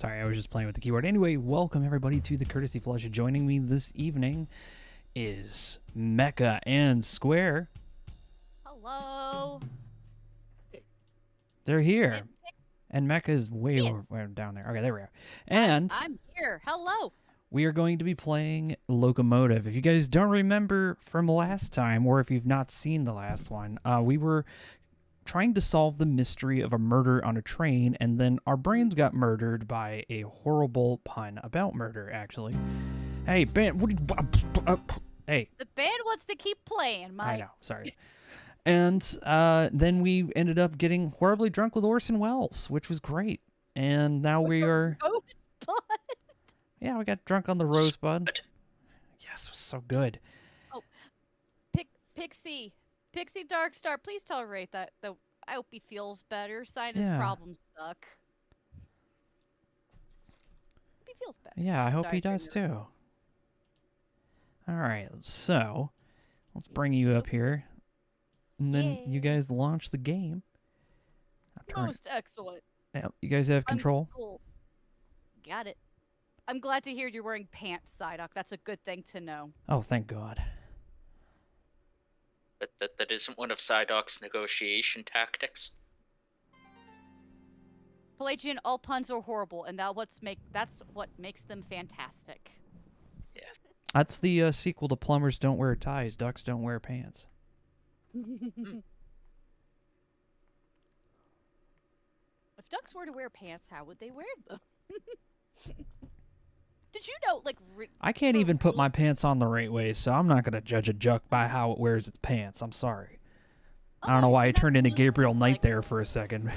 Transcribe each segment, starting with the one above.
Sorry, I was just playing with the keyboard. Anyway, welcome everybody to the Courtesy Flush. Joining me this evening is Mecha and Square. Hello. They're here. And Mecha is way over down there. Okay, there we are. And I'm here. Hello. we are going to be playing Loco Motive. If you guys don't remember from last time, or if you've not seen the last one, we were trying to solve the mystery of a murder on a train, and then our brains got murdered by a horrible pun about murder, actually. Hey, Ben, what do you... hey. The band wants to keep playing, Mike. I know, sorry. And then we ended up getting horribly drunk with Orson Welles, which was great. And now we are... Rosebud. Yeah, we got drunk on the Rosebud. Yes, it was so good. Oh, Pixie Darkstar, please tolerate that. Though I hope he feels better. Sinus problems suck. Hope he feels better. Yeah, I hope he does too. All right, so let's bring you up here, and then you guys launch the game. Most excellent. Yeah, you guys have control. Cool. Got it. I'm glad to hear you're wearing pants, Psyduck. That's a good thing to know. Oh, thank God. That isn't one of Psyduck's negotiation tactics. Pelagian, all puns are horrible, and that's what makes them fantastic. Yeah. That's the sequel to Plumbers Don't Wear Ties, Ducks Don't Wear Pants. If ducks were to wear pants, how would they wear them? Did you know, like... I can't even put my pants on the right way, so I'm not going to judge a duck by how it wears its pants. I'm sorry. I don't know why I turned into Gabriel Knight there for a second.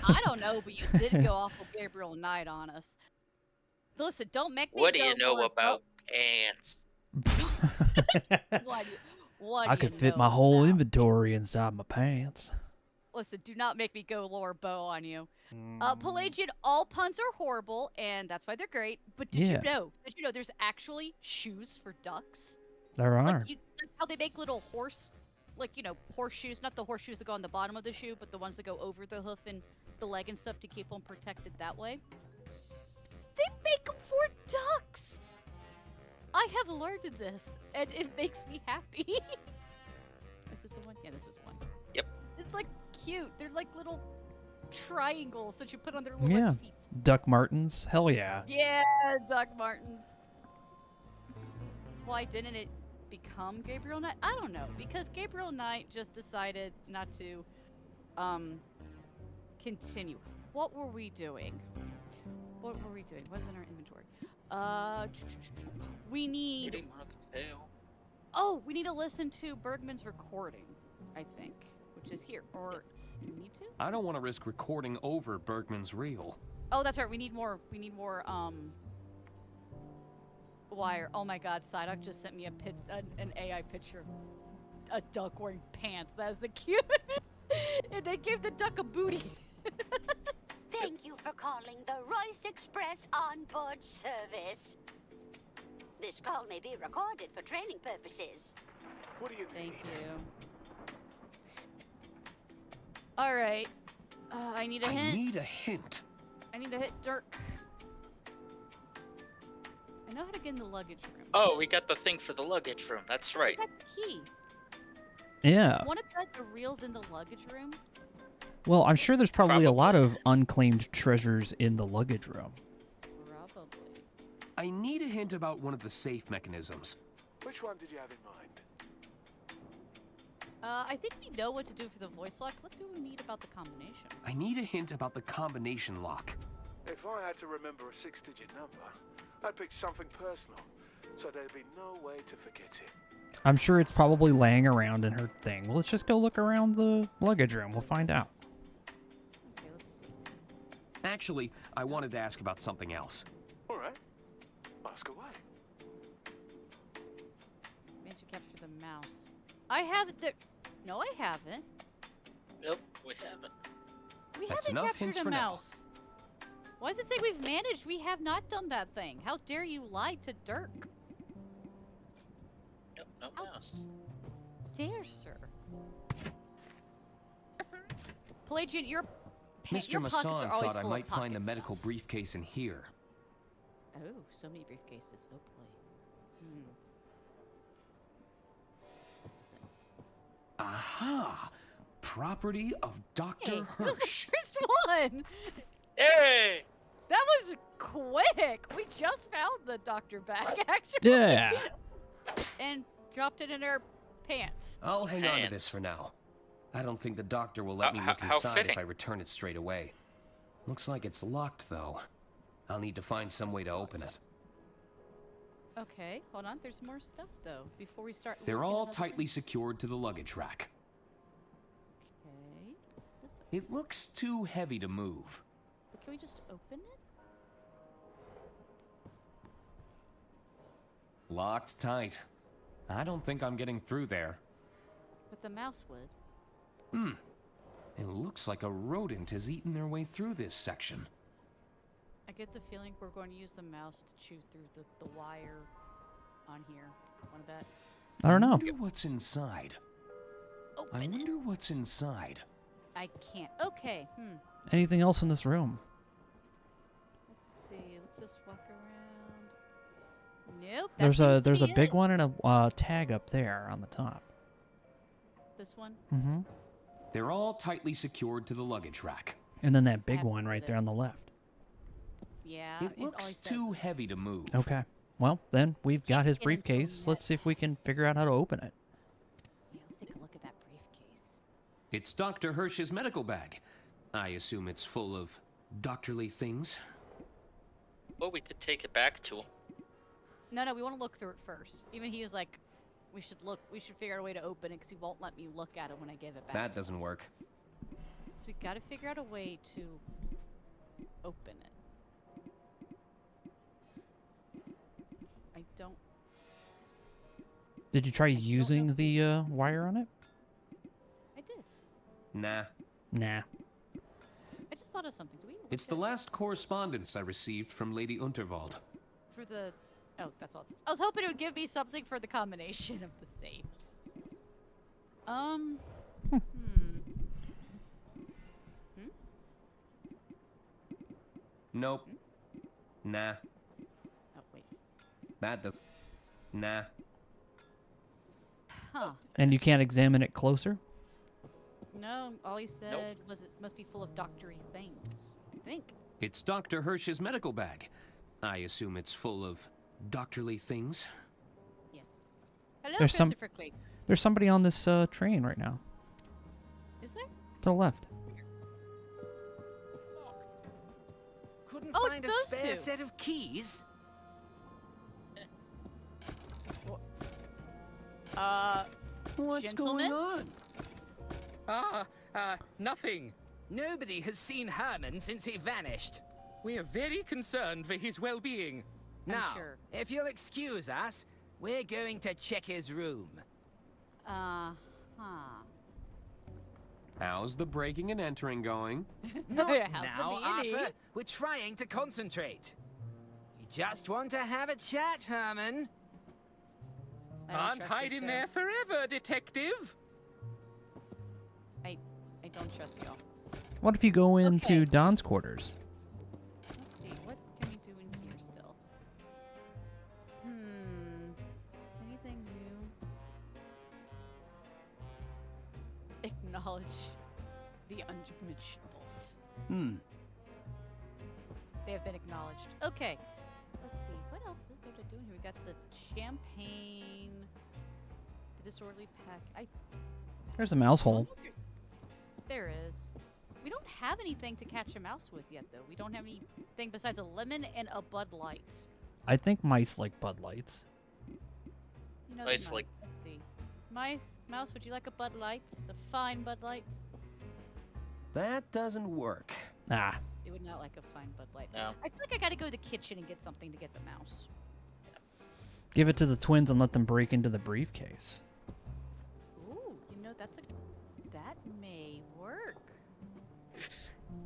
I don't know, but you did go off of Gabriel Knight on us. Listen, don't make me What do you know about pants? What I do could you fit know my whole about? inventory inside my pants. Listen, do not make me go lower bow on you. Pelagian, all puns are horrible, and that's why they're great. But did you know there's actually shoes for ducks? There are. Like how they make little horseshoes, not the horseshoes that go on the bottom of the shoe, but the ones that go over the hoof and the leg and stuff to keep them protected that way. They make them for ducks! I have learned this, and it makes me happy. Is this the one? Yeah, this is one. Yep. It's like cute. They're like little triangles that you put on their little feet. Duck Martens. Hell yeah. Yeah, Duck Martens. Why didn't it become Gabriel Knight? I don't know, because Gabriel Knight just decided not to continue. What were we doing? What's in our inventory? We need... Oh, we need to listen to Bergman's recording, I think, which is here. Or do we need to? I don't want to risk recording over Bergman's reel. Oh, that's right. We need more wire. Oh my God, Psyduck just sent me an AI picture of a duck wearing pants. That is the cute. And they gave the duck a booty. Thank you for calling the Royce Express onboard service. This call may be recorded for training purposes. What do you need? Thank you. All right. I need a hint. I need a hint. I need to hit Dirk. I know how to get in the luggage room. Oh, we got the thing for the luggage room. That's right. I got the key. Yeah. Want to bet the reels in the luggage room? Well, I'm sure there's probably a lot of unclaimed treasures in the luggage room. Probably. I need a hint about one of the safe mechanisms. Which one did you have in mind? I think we know what to do for the voice lock. Let's see what we need about the combination. I need a hint about the combination lock. If I had to remember a 6-digit number, I'd pick something personal, so there'd be no way to forget it. I'm sure it's probably laying around in her thing. Well, let's just go look around the luggage room. We'll find out. Okay, let's see. Actually, I wanted to ask about something else. All right. Ask away. Managed to capture the mouse. I have the... No, I haven't. Nope, we haven't. We That's haven't enough captured hints a for now. mouse. Why does it say we've managed? We have not done that thing. How dare you lie to Dirk? Nope, no mouse. Dare, sir. Pelagian, your Mr. pockets are Masson always thought I full might of find the pocket medical stuff. briefcase in here. Oh, so many briefcases. Oh boy. Listen. Aha! Property of Dr. Hey, that was the Hirsch. first one! Hey! That was quick! We just found the doctor bag, actually. Yeah. And dropped it in our pants. I'll hang on to Hands. this for now. I don't think the doctor will let me How- look how inside if fitting. I return it straight away. Looks like it's locked, though. I'll need to find some way to open it. Okay, hold on. There's more stuff, though, before we start They're looking at all other tightly things. secured to the luggage rack. Okay. This, It looks too heavy to move. but can we just open it? Locked tight. I don't think I'm getting through there. But the mouse would. It looks like a rodent has eaten their way through this section. I get the feeling we're going to use the mouse to chew through the wire on here. Want to bet? I don't know. wonder what's inside. Open I it. wonder what's inside. I can't. Okay. Anything else in this room? Let's see. Let's just walk around. Nope. that There's seems to a be big it. one and a tag up there on the top. This one. Mm-hmm. They're all tightly secured to the luggage rack. And then that big have to one right put there it- on the left. Yeah. It all looks he says too is- heavy to move. Okay. Well, then we've got his get into a briefcase. net. Let's see if we can figure out how to open it. Yeah, let's take a look at that briefcase. It's Dr. Hirsch's medical bag. I assume it's full of doctorly things. Well, we could take it back to him. No, we want to look through it first. Even he was like, we should figure out a way to open it because he won't let me look at it when I give it back. That doesn't work. So we got to figure out a way to open it. I don't. Did you try don't know. using the wire on it? I did. Nah. Nah. I just thought of something. Do we? It's look the at- last correspondence I received from Lady Unterwald. for the. Oh, that's all it says. I was hoping it would give me something for the combination of the safe. Nope. Nah. Oh wait. That does. Nah. Huh. And you can't examine it closer? No, all he said was it must be full of doctory things. I think. It's Dr. Hirsch's medical bag. I assume it's full of doctorly things. Yes. Hello, There's some- Christopher Quaid. There's somebody on this train right now. Is there? To the left. Couldn't Oh, it's find a those spare two. set of keys? What's Gentlemen? going on? Nothing. Nobody has seen Herman since he vanished. We are very concerned for his well-being. Now, sure. if you'll excuse us, we're going to check his room. Huh. How's the breaking and entering going? Not How's the now, D&D? Arthur. We're trying to concentrate. You just want to have a chat, Herman? I don't Can't trust hide you, in sir. there forever, detective. I don't trust y'all. What if you go into Okay. Don's quarters? Let's see, what can we do in here still? Anything new? Acknowledge the unmentionables. They have been acknowledged. Okay. Let's see. What else is there to do in here? We got the champagne, the disorderly pack. There's a mouse hole. There is. We don't have anything to catch a mouse with yet, though. We don't have anything besides a lemon and a Bud Light. I think mice like Bud Lights. You know, Mice they like- might. Let's see. Mouse, would you like a Bud Light? A fine Bud Light? That doesn't work. Ah. They would not like a fine Bud Light. No. I feel like I gotta go to the kitchen and get something to get the mouse. Give it to the twins and let them break into the briefcase. Ooh, that may work.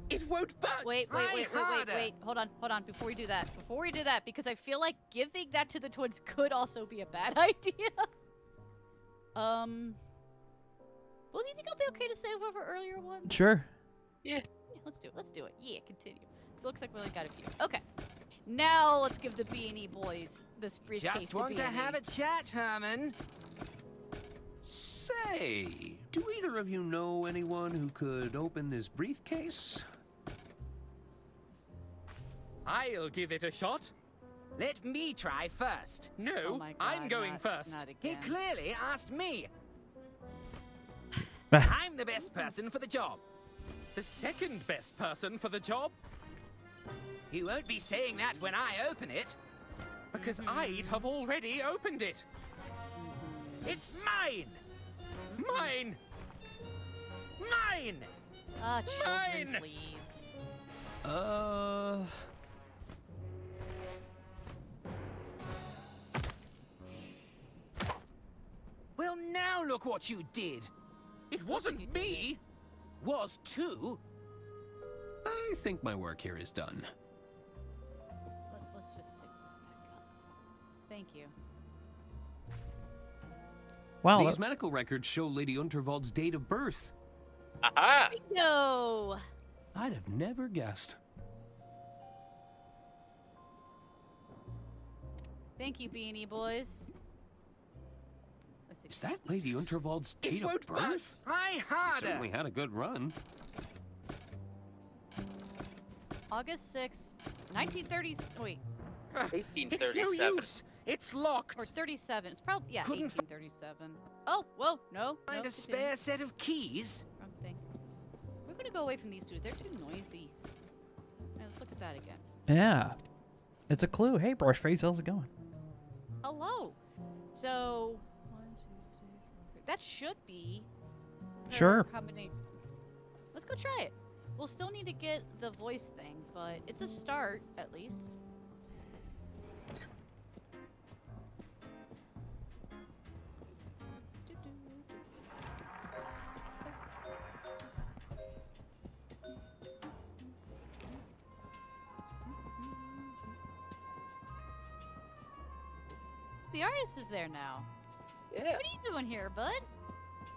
It won't budge. Wait. Try harder. Hold on. Before we do that, because I feel like giving that to the twins could also be a bad idea. Well, do you think I'll be okay to save over earlier ones? Sure. Yeah, let's do it. Yeah, continue. 'Cause it looks like we only got a few. Okay. Now let's give the B&E boys this briefcase Just to want to B&E. have a chat, Herman. Say, do either of you know anyone who could open this briefcase? I'll give it a shot. Let me try first. No, Oh my God, I'm going not- first. Not He again. clearly asked me. I'm the best person for the job. The second best person for the job, You won't be saying that when I open it. because I'd have already opened it. It's mine! Mine! Mine! Children, Mine! please. Well, now look what you did. It wasn't me. Was too. I think my work here is done. Let's just pick that up. Thank you. Wow. These medical records show Lady Unterwald's date of birth. Aha! No. I'd have never guessed. Thank you, B&E boys. Let's see. Is that Lady Unterwald's It date of won't birth? Try harder. Certainly had a good run. August 6th, 1930s. Wait, It's no 1837. use. It's locked. or 37. It's probably yeah, Couldn't 1837. Oh, whoa, no. Find no, a spare set of keys. Wrong thing. We're gonna go away from these two. They're too noisy. Alright, let's look at that again. Yeah. It's a clue. Hey, Brushface, how's it going? Hello. So 1, 2, 3, 4, 5. That should be. her Sure. Combination. Let's go try it. We'll still need to get the voice thing, but it's a start at least. The artist is there now. Yeah. What are you doing here, bud?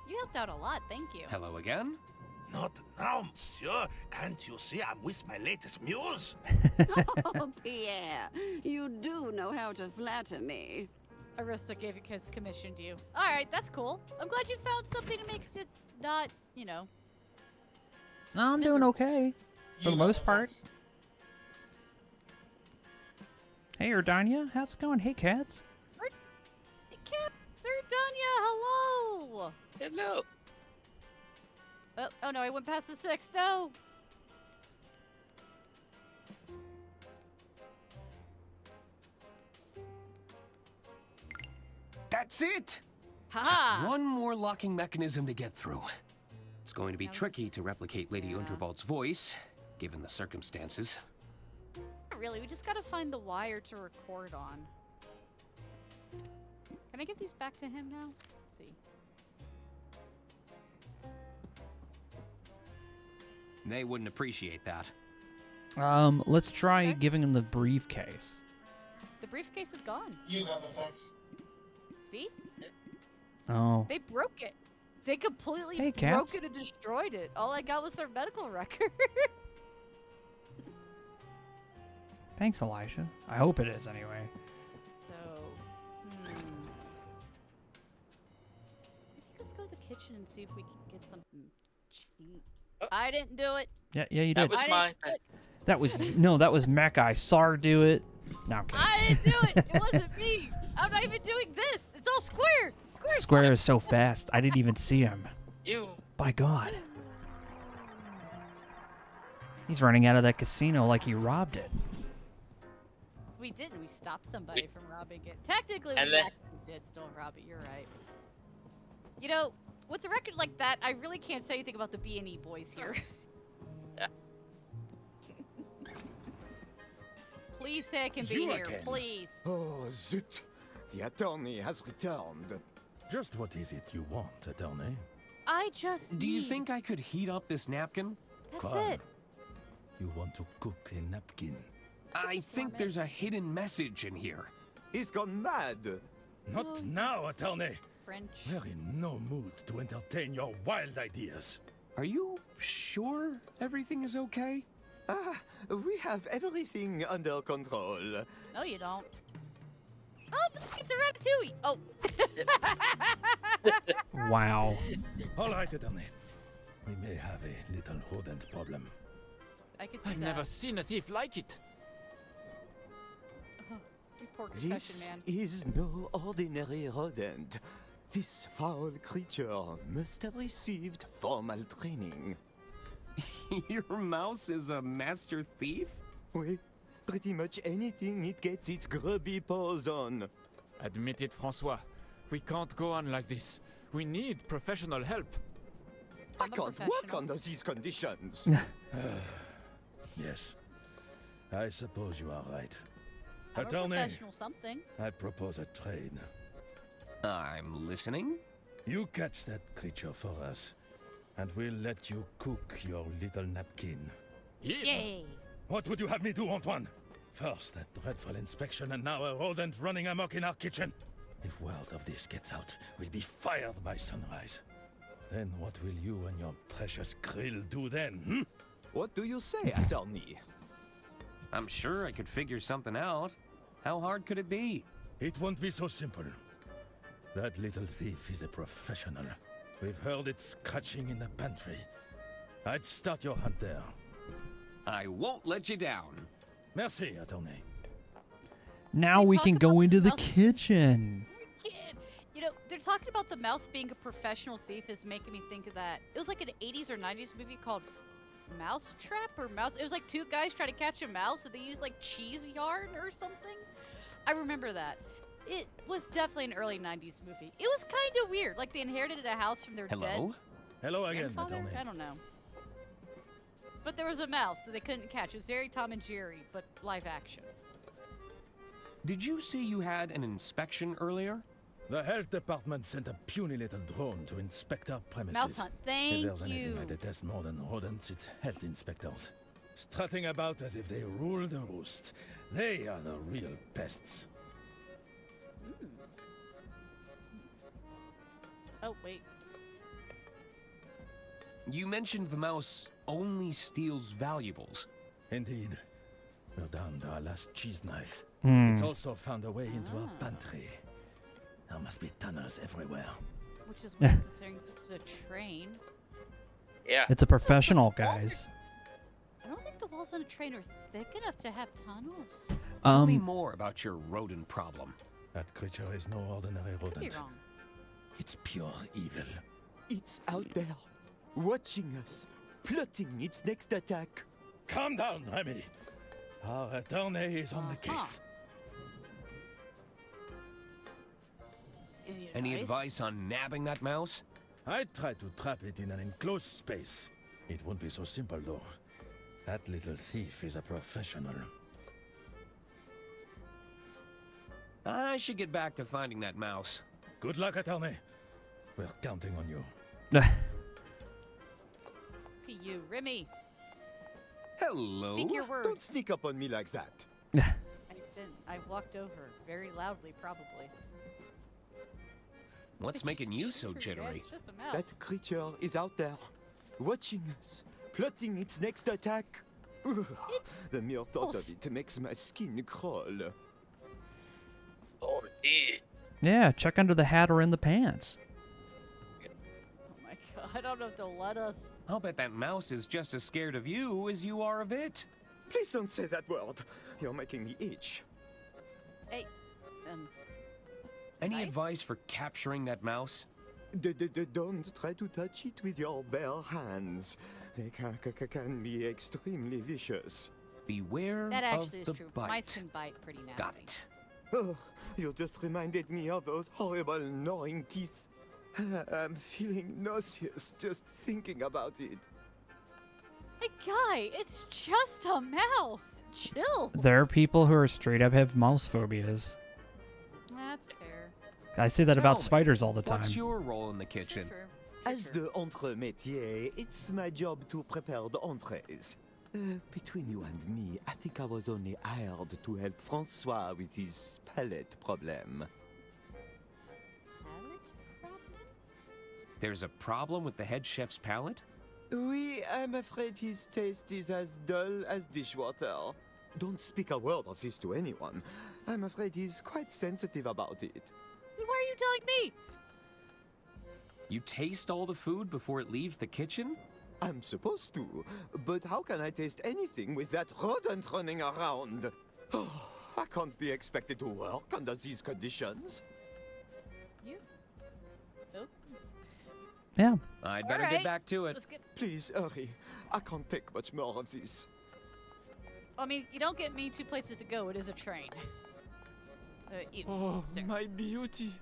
You helped out a lot, thank you. Hello again? Not now, monsieur. Can't you see I'm with my latest muse? Oh, Pierre, you do know how to flatter me. Arista gave his commission to you. Alright, that's cool. I'm glad you found something that makes it not, you know. No, I'm doing okay. For the most part. Hey, Erdania, how's it going? Hey, cats. Sir Danya, hello! Hello. Oh no, I went past the 6. No! That's it! Haha! Just one more locking mechanism to get through. It's going to be Now tricky let's- to replicate Lady yeah. Unterwald's voice, given the circumstances. Not really, we just gotta find the wire to record on. Can I give these back to him now? Let's see. They wouldn't appreciate that. Let's try Okay. giving him the briefcase. The briefcase is gone. See? Oh. They broke it. They completely Hey, broke cats. it and destroyed it. All I got was their medical record. Thanks, Elijah. I hope it is, anyway. So, maybe let's go to the kitchen and see if we can get something cheap. Oh. I didn't do it. Yeah, you That did. was I mine. didn't do it. That was no, that was Mecha. I saw her do it. No, I'm kidding. I didn't do it. It wasn't me. I'm not even doing this. It's all square. Square. Square is so fast. I didn't even see him. You. By God. He's running out of that casino like he robbed it. We didn't. We stopped somebody from robbing it. Technically, And we then- actually did still rob it. You're right. You know, with a record like that, I really can't say anything about the B&E boys here. Yeah. Please say I can be You here, again. please. Oh, zut! The attorney has returned. Just what is it you want, attorney? I just Do you need- think I could heat up this napkin? That's Carl, it. you want to cook a napkin? I think there's a hidden message in here. He's gone mad. Not Oh, now, attorney. French. We're in no mood to entertain your wild ideas. Are you sure everything is okay? We have everything under control. No, you don't. Oh, it's a ratatouille. Oh. Wow. All right, Attorney. We may have a little rodent problem. I can see I've that. never seen a thief like it. Oh, you poor confession This man. is no ordinary rodent. This foul creature must have received formal training. Your mouse is a master thief? Oui, pretty much anything it gets its grubby paws on. Admit it, Francois. We can't go on like this. We need professional help. I can't work under these conditions. Yes. I suppose you are right. I'm a Attorney, professional something. I propose a trade. I'm listening. You catch that creature for us, and we'll let you cook your little napkin. Yay! What would you have me do, Antoine? First, that dreadful inspection, and now a rodent running amok in our kitchen. If word of this gets out, we'll be fired by sunrise. Then what will you and your precious grill do then, hmm? What do you say, attorney? I'm sure I could figure something out. How hard could it be? It won't be so simple. That little thief is a professional. We've heard it scratching in the pantry. I'd start your hunt there. I won't let you down. Merci, Attorney. Now They we talk can go about into the mouse- kitchen. Kid. You know, they're talking about the mouse being a professional thief is making me think of that. It was like an 80s or 90s movie called Mouse Trap or Mouse. It was like two guys trying to catch a mouse and they used like cheese yarn or something. I remember that. It was definitely an early 90s movie. It was kind of weird. Like they inherited a house from their dead Hello again, grandfather? Attorney. I don't know. But there was a mouse that they couldn't catch. It was very Tom and Jerry, but live action. Did you say you had an inspection earlier? The health department sent a puny little drone to inspect our premises. Mouse hunt. Thank If there's anything you. I detest more than rodents, it's health inspectors. Strutting about as if they rule the roost. They are the real pests. Oh, wait. You mentioned the mouse only steals valuables. Indeed. We're down to our last cheese knife. Hmm. It's also found a way into our pantry. There must be tunnels everywhere. Which is weird considering this is a train. Yeah. It's a professional, guys. I don't think the walls on a train are thick enough to have tunnels. Tell me more about your rodent problem. That creature is no ordinary Could be rodent. wrong. It's pure evil. It's out there, watching us, plotting its next attack. Calm down, Remy. Our attorney is on the case. Any advice on nabbing that mouse? I tried to trap it in an enclosed space. It won't be so simple, though. That little thief is a professional. I should get back to finding that mouse. Good luck, attorney. We're counting on you. To you, Remy. Hello. Speak your words. Don't sneak up on me like that. I didn't. I walked over very loudly, probably. What's making you so jittery? It's just a mouse. That creature is out there, watching us, plotting its next attack. Ugh, the mere thought of it makes my skin crawl. Oh, indeed. Yeah, check under the hat or in the pants. Oh my god, I don't know if they'll let us. I'll bet that mouse is just as scared of you as you are of it. Please don't say that word. You're making me itch. Hey, Any Nice. advice for capturing that mouse? Don't try to touch it with your bare hands. They can be extremely vicious. Beware that of actually is the true. bite. Mice can bite pretty nasty. Got it. Oh, you just reminded me of those horrible gnawing teeth. I'm feeling nauseous just thinking about it. Hey, guy, it's just a mouse. Chill. There are people who are straight up have mouse phobias. That's fair. I say that about Tell me, spiders all the time. What's your role in the kitchen? True. As the entremetier, it's my job to prepare the entrees. Between you and me, I think I was only hired to help Francois with his palate problem. Palate problem? There's a problem with the head chef's palate? Oui, I'm afraid his taste is as dull as dishwater. Don't speak a word of this to anyone. I'm afraid he's quite sensitive about it. Then why are you telling me? You taste all the food before it leaves the kitchen? I'm supposed to, but how can I taste anything with that rodent running around? I can't be expected to work under these conditions. You? Oh. Yeah. I'd better All get right. back to it. Let's get. Please hurry. I can't take much more of this. I mean, you don't get me two places to go. It is a train. You, Oh, sir. my beauty.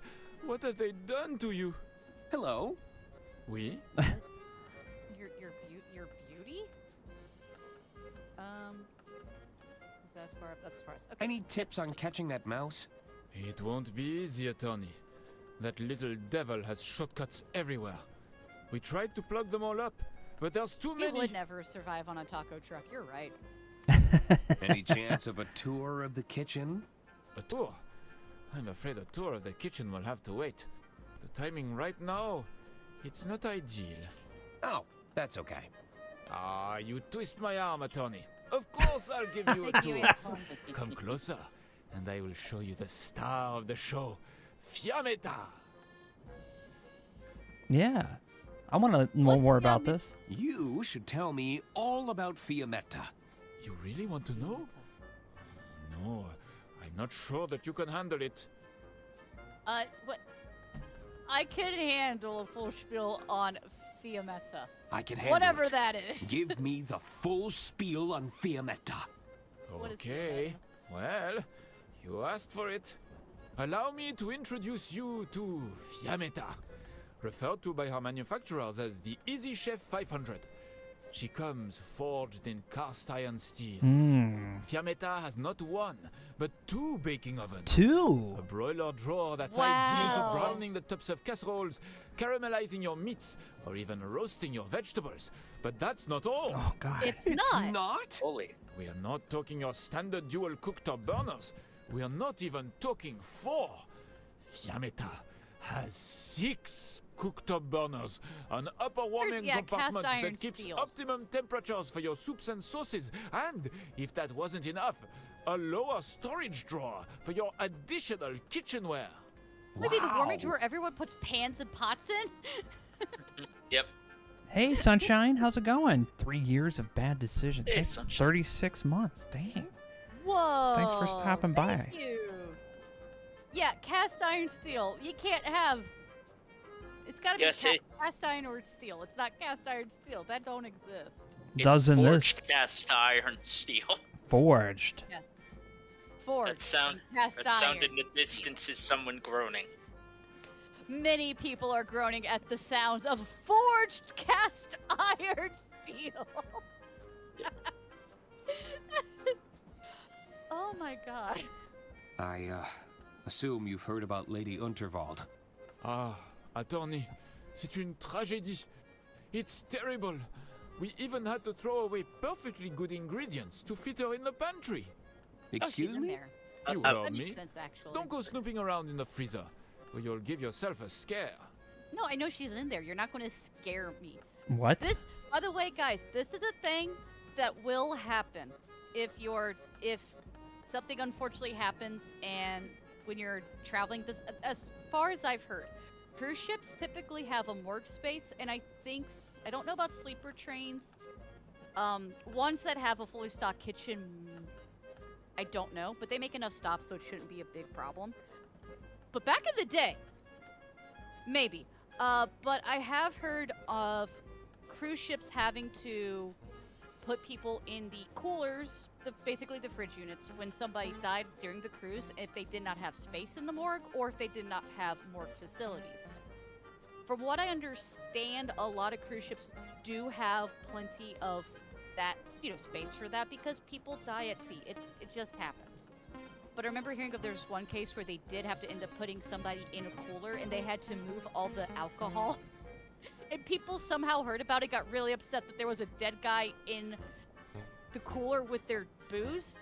What have they done to you? Hello. Oui? Your beauty? Is that as far up? That's as far as. Okay. Any tips on catching that mouse? It won't be easy, attorney. That little devil has shortcuts everywhere. We tried to plug them all up, but there's too You many. would never survive on a taco truck. You're right. Any chance of a tour of the kitchen? A tour? I'm afraid a tour of the kitchen will have to wait. The timing right now, it's not ideal. Oh, that's okay. Ah, you twist my arm, attorney. Of course I'll give you a Thank you, tour. Antoine. Come closer, and I will show you the star of the show, Fiammetta. Yeah. I want to know What's more about Fiammetta? this. You should tell me all about Fiammetta. You really want to know? No, I'm not sure that you can handle it. What? I can handle a full spiel on Fiammetta. I can handle Whatever it. that is. Give me the full spiel on Fiammetta. What is Okay, well, you asked for it. Allow me to introduce you to Fiammetta, referred to by her manufacturers as the Easy Chef 500. She comes forged in cast iron steel. Fiammetta has not one, but two baking ovens. Two? A broiler drawer that's Wow. ideal for browning the tops of casseroles, caramelizing your meats, or even roasting your vegetables. But that's not all. Oh, God. It's not. Not? Holy. We are not talking your standard dual cooktop burners. We are not even talking 4. Fiammetta has 6 cooktop burners, an upper warming yeah, compartment cast iron that keeps steel. optimum temperatures for your soups and sauces, and, if that wasn't enough, a lower storage drawer for your additional kitchenware. Maybe the warming drawer everyone puts pans and pots in? Yep. Hey, Sunshine. How's it going? 3 years of bad decisions. Hey, Hey, Sunshine. 36 months. Dang. Whoa. Thanks for stopping by. Thank you. Yeah, cast iron steel. You can't have. It's gotta be Yes, cast iron or steel. It's not cast iron steel. That don't exist. It's Doesn't this forged cast iron steel. forged? Yes. Forged. That sound. and cast That iron. sound in the distance is someone groaning. Many people are groaning at the sounds of forged cast iron steel. Oh my god. I, assume you've heard about Lady Unterwald. Ah, attorney, c'est une tragédie. It's terrible. We even had to throw away perfectly good ingredients to fit her in the pantry. Excuse oh, she's in me? there. You Uh, heard That me. makes sense, actually. Don't go snooping around in the freezer, or you'll give yourself a scare. No, I know she's in there. You're not going to scare me. What? This, by the way, guys, this is a thing that will happen if something unfortunately happens and when you're traveling. This, as far as I've heard, cruise ships typically have a morgue space, and I don't know about sleeper trains. Ones that have a fully stocked kitchen, I don't know, but they make enough stops so it shouldn't be a big problem. But back in the day, maybe. But I have heard of cruise ships having to put people in the coolers, basically the fridge units, when somebody died during the cruise, if they did not have space in the morgue or if they did not have morgue facilities. From what I understand, a lot of cruise ships do have plenty of that, space for that because people die at sea. It just happens. But I remember hearing of there's one case where they did have to end up putting somebody in a cooler and they had to move all the alcohol. And people somehow heard about it, got really upset that there was a dead guy in the cooler with their booze.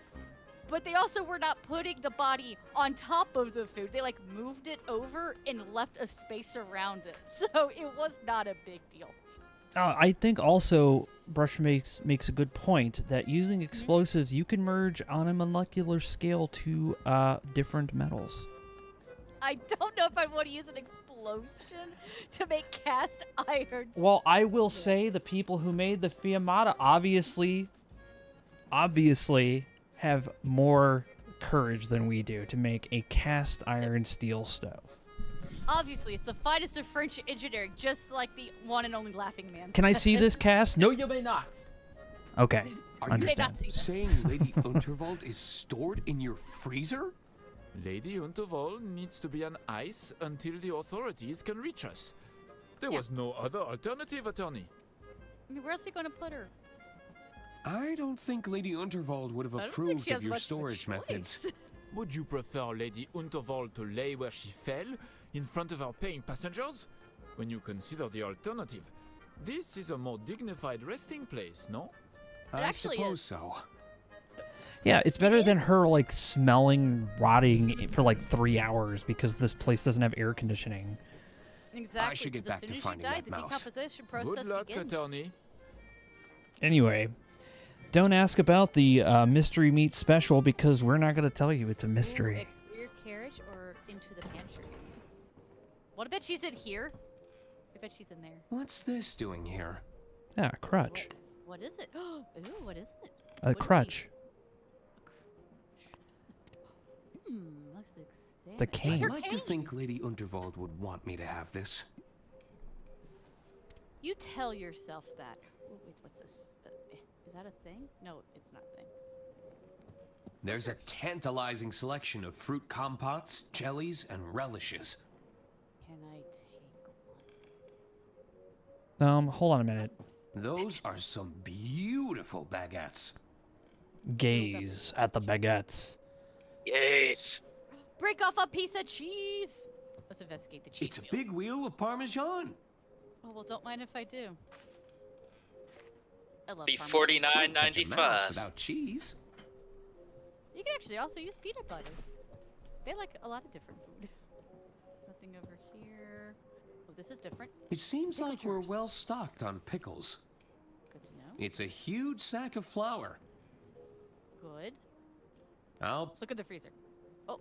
But they also were not putting the body on top of the food. They moved it over and left a space around it. So it was not a big deal. I think also Brush makes a good point that using explosives, you can merge on a molecular scale to different metals. I don't know if I want to use an explosion to make cast iron. Well, I will say the people who made the Fiammata obviously have more courage than we do to make a cast iron steel stove. Obviously, it's the finest of French engineering, just like the one and only Laughing Man. Can I see this cast? No, you may not. Okay, Are understand. you saying Lady Unterwald is stored in your freezer? Lady Unterwald needs to be on ice until the authorities can reach us. There was no other alternative, attorney. I mean, where's he going to put her? I don't think Lady Unterwald would have I don't think she approved has of your much of a storage methods. choice. Would you prefer Lady Unterwald to lay where she fell, in front of our paying passengers? When you consider the alternative, this is a more dignified resting place, no? I suppose so. Yeah, it's better than her like smelling, rotting for like 3 hours because this place doesn't have air conditioning. Exactly. I should get 'cause back as to soon as finding you die, that the mouse. decomposition process Good luck, begins. attorney. Anyway, don't ask about the mystery meat special because we're not going to tell you. It's a mystery. Ooh, exterior carriage or into the pantry? What? I bet she's in here. I bet she's in there. What's this doing here? Yeah, crutch. What is it? Ooh, what is it? A What is crutch. Looks like It's a cane. I'd Her like to cane. think Lady Unterwald would want me to have this. You tell yourself that. Ooh, wait, what's this? Is that a thing? No, it's not a thing. There's a tantalizing selection of fruit compotes, jellies, and relishes. Can I take one? Hold on a minute. Those are some beautiful baguettes. Gaze at the baguettes. Yes. Break off a piece of cheese! Let's investigate the cheese. It's a big wheel of Parmesan. Oh, well, don't mind if I do. I love Be Parmesan. Can't catch a mouse $49.95. without cheese. You can actually also use peanut butter. They like a lot of different food. Nothing over here. Oh, this is different. It seems Pickle like we're jars. well stocked on pickles. Good to know. It's a huge sack of flour. Good. I'll Let's look at the freezer. Oh,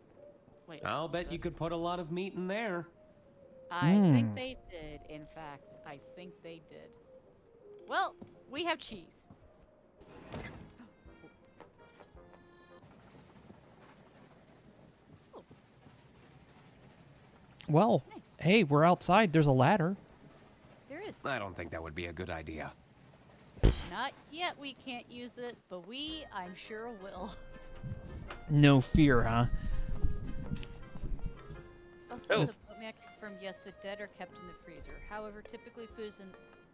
wait. bet you could put a lot of meat in there. I think they did. In fact, I think they did. Well, we have cheese. Oh, Well, nice. hey, we're outside. There's a ladder. There is. I don't think that would be a good idea. Not yet. We can't use it, but we, I'm sure, will. No fear, huh? Also, Oh. the Mecha confirmed, yes, the dead are kept in the freezer. However, typically foods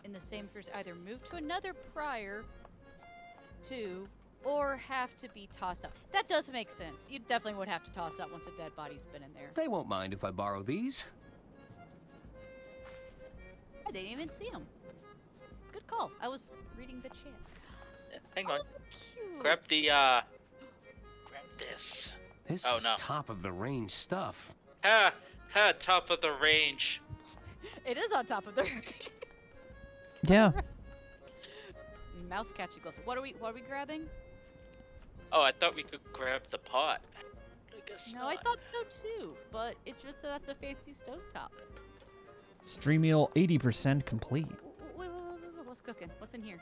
in the same freezer either move to another prior to or have to be tossed out. That does make sense. You definitely would have to toss out once a dead body's been in there. They won't mind if I borrow these. I didn't even see them. Good call. I was reading the chat. Hang Oh, on. cute. Grab the, grab this. This Oh, is no. top of the range stuff. Top of the range. It is on top of the Yeah. mouse catching gloves. What are we grabbing? Oh, I thought we could grab the pot. I guess No, not. I thought so too, but it just said that's a fancy stovetop. Stream meal 80% complete. Wait, what's cooking? What's in here?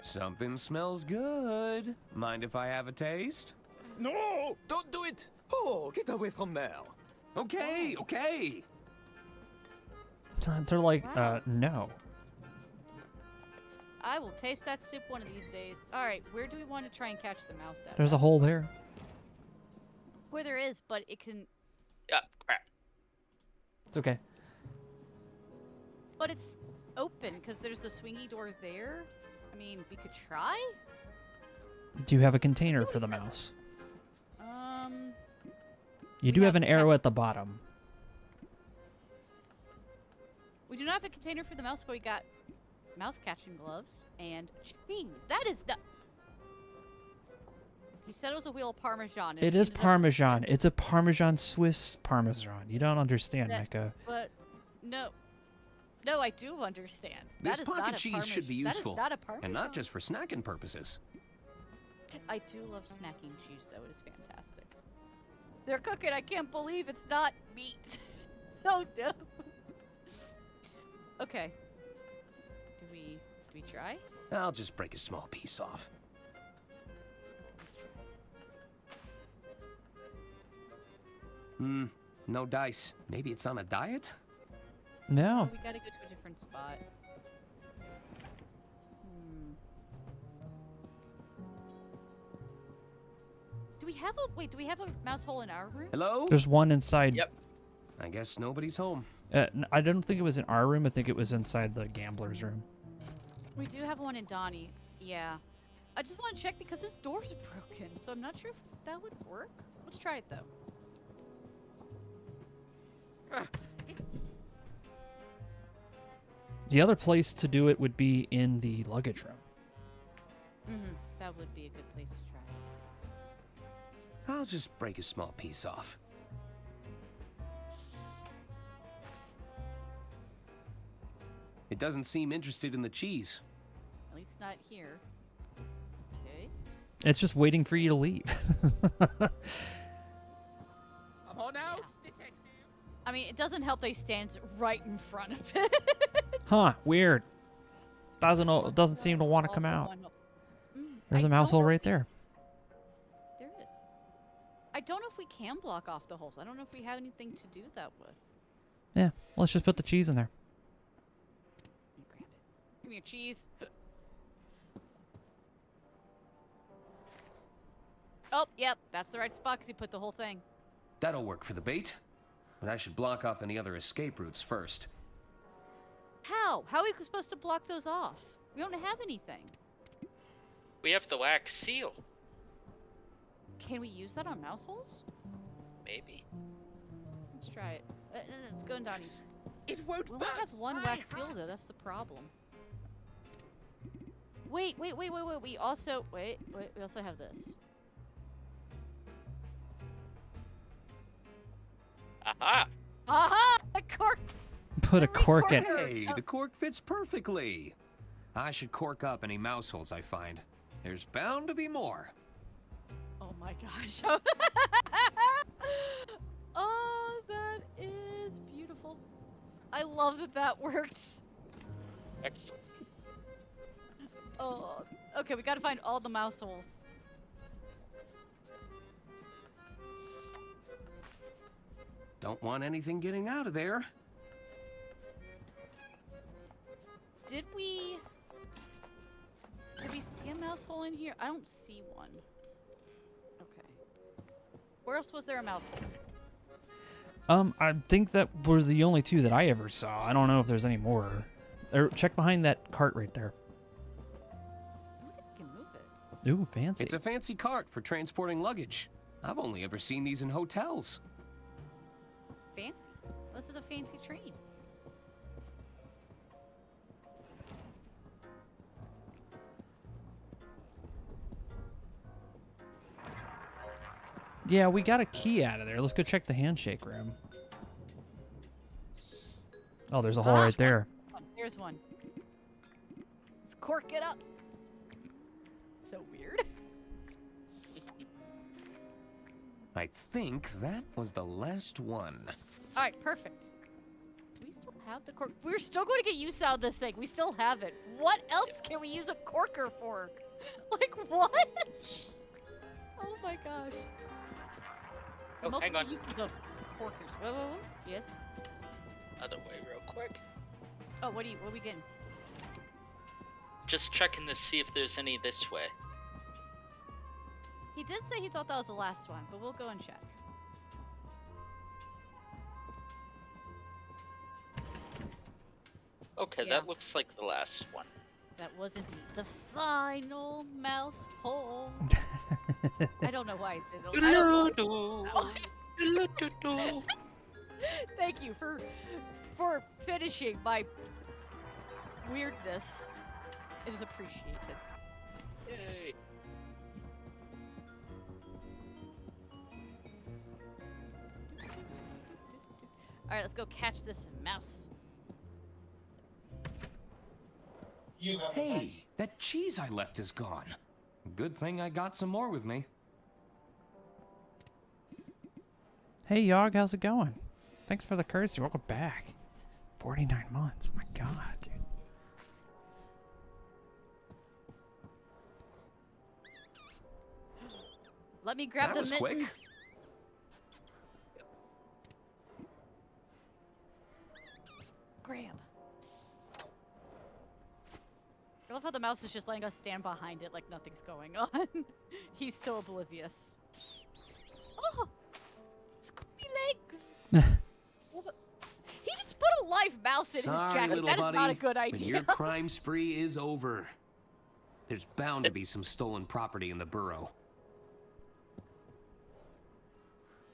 Something smells good. Mind if I have a taste? No! Don't do it! Oh, get away from there. Okay, okay. They're like, Wow. no. I will taste that soup one of these days. Alright, where do we want to try and catch the mouse at? There's a hole there. Where there is, but it can... Yeah, crap. It's okay. But it's open, because there's the swingy door there. I mean, we could try? Do you have a container what for the he said. mouse? We You do have have an arrow at the bottom. We do not have a container for the mouse, but we got mouse catching gloves and cheese. That is the... You said it was a wheel of Parmesan. and It is ended up- Parmesan. It's a Parmesan Swiss Parmesan. You don't understand, That- Mecha. But, no. No, I do understand. This That is pocket not a cheese should be useful, That is not a Parmesan. and not just for snacking purposes. I do love snacking cheese, though. It is fantastic. They're cooking. I can't believe it's not meat. Oh no. Okay. Do we try? I'll just break a small piece off. Let's try. No dice. Maybe it's on a diet? No. We gotta go to a different spot. Do we have a mouse hole in our room? Hello? There's one inside. Yep. I guess nobody's home. I don't think it was in our room. I think it was inside the gambler's room. We do have one in Donnie. Yeah. I just want to check because his door's broken, so I'm not sure if that would work. Let's try it though. The other place to do it would be in the luggage room. That would be a good place to try. I'll just break a small piece off. It doesn't seem interested in the cheese. At least not here. Okay. It's just waiting for you to leave. I'm on out, detective. I mean, it doesn't help they stand right in front of it. Huh, weird. Doesn't seem to want to come out. There's a mouse hole right there. There is. I don't know if we can block off the holes. I don't know if we have anything to do that with. Yeah, let's just put the cheese in there. Grab it. Give me your cheese. Oh, yep, that's the right spot because you put the whole thing. That'll work for the bait. But I should block off any other escape routes first. How? How are we supposed to block those off? We don't have anything. We have the wax seal. Can we use that on mouse holes? Maybe. Let's try it. No, let's go in Donnie's. It won't We work. only have one wax seal though. That's the problem. Wait. We also we also have this. Aha! Aha! The cork. Put a cork in. Hey, the cork fits perfectly. I should cork up any mouse holes I find. There's bound to be more. Oh my gosh. Oh, that is beautiful. I love that works. Excellent. Oh, okay, we gotta find all the mouse holes. Don't want anything getting out of there. Did we see a mouse hole in here? I don't see one. Okay. Where else was there a mouse hole? I think that were the only two that I ever saw. I don't know if there's any more. Check behind that cart right there. I think I can move it. Ooh, fancy. It's a fancy cart for transporting luggage. I've only ever seen these in hotels. Fancy. This is a fancy train. Yeah, we got a key out of there. Let's go check the handshake room. Oh, there's a hole right there. There's one. Let's cork it up. So weird. I think that was the last one. All right, perfect. Do we still have the cork? We're still going to get use out of this thing. We still have it. What else can we use a corker for? Like what? Oh my gosh. Oh, hang Multiple on. uses of corkers. Whoa. Yes. Other way, real quick. Oh, what are we getting? Just checking to see if there's any this way. He did say he thought that was the last one, but we'll go and check. Okay, Yeah. that looks like the last one. That was indeed the final mouse hole. I don't know why I did that. I don't know. Thank you for finishing my weirdness. It is appreciated. Yay. Alright, let's go catch this mouse. Hey, that cheese I left is gone. Good thing I got some more with me. Hey, Yogg, how's it going? Thanks for the courtesy. Welcome back. 49 months. Oh my god, dude. Let me grab That the was mittens. quick. Grab. I love how the mouse is just letting us stand behind it like nothing's going on. He's so oblivious. Oh! Squeaky legs! He just put a live mouse in his Sorry, jacket. little That is buddy, not a good but idea. your crime spree is over. There's bound to be some stolen property in the burrow.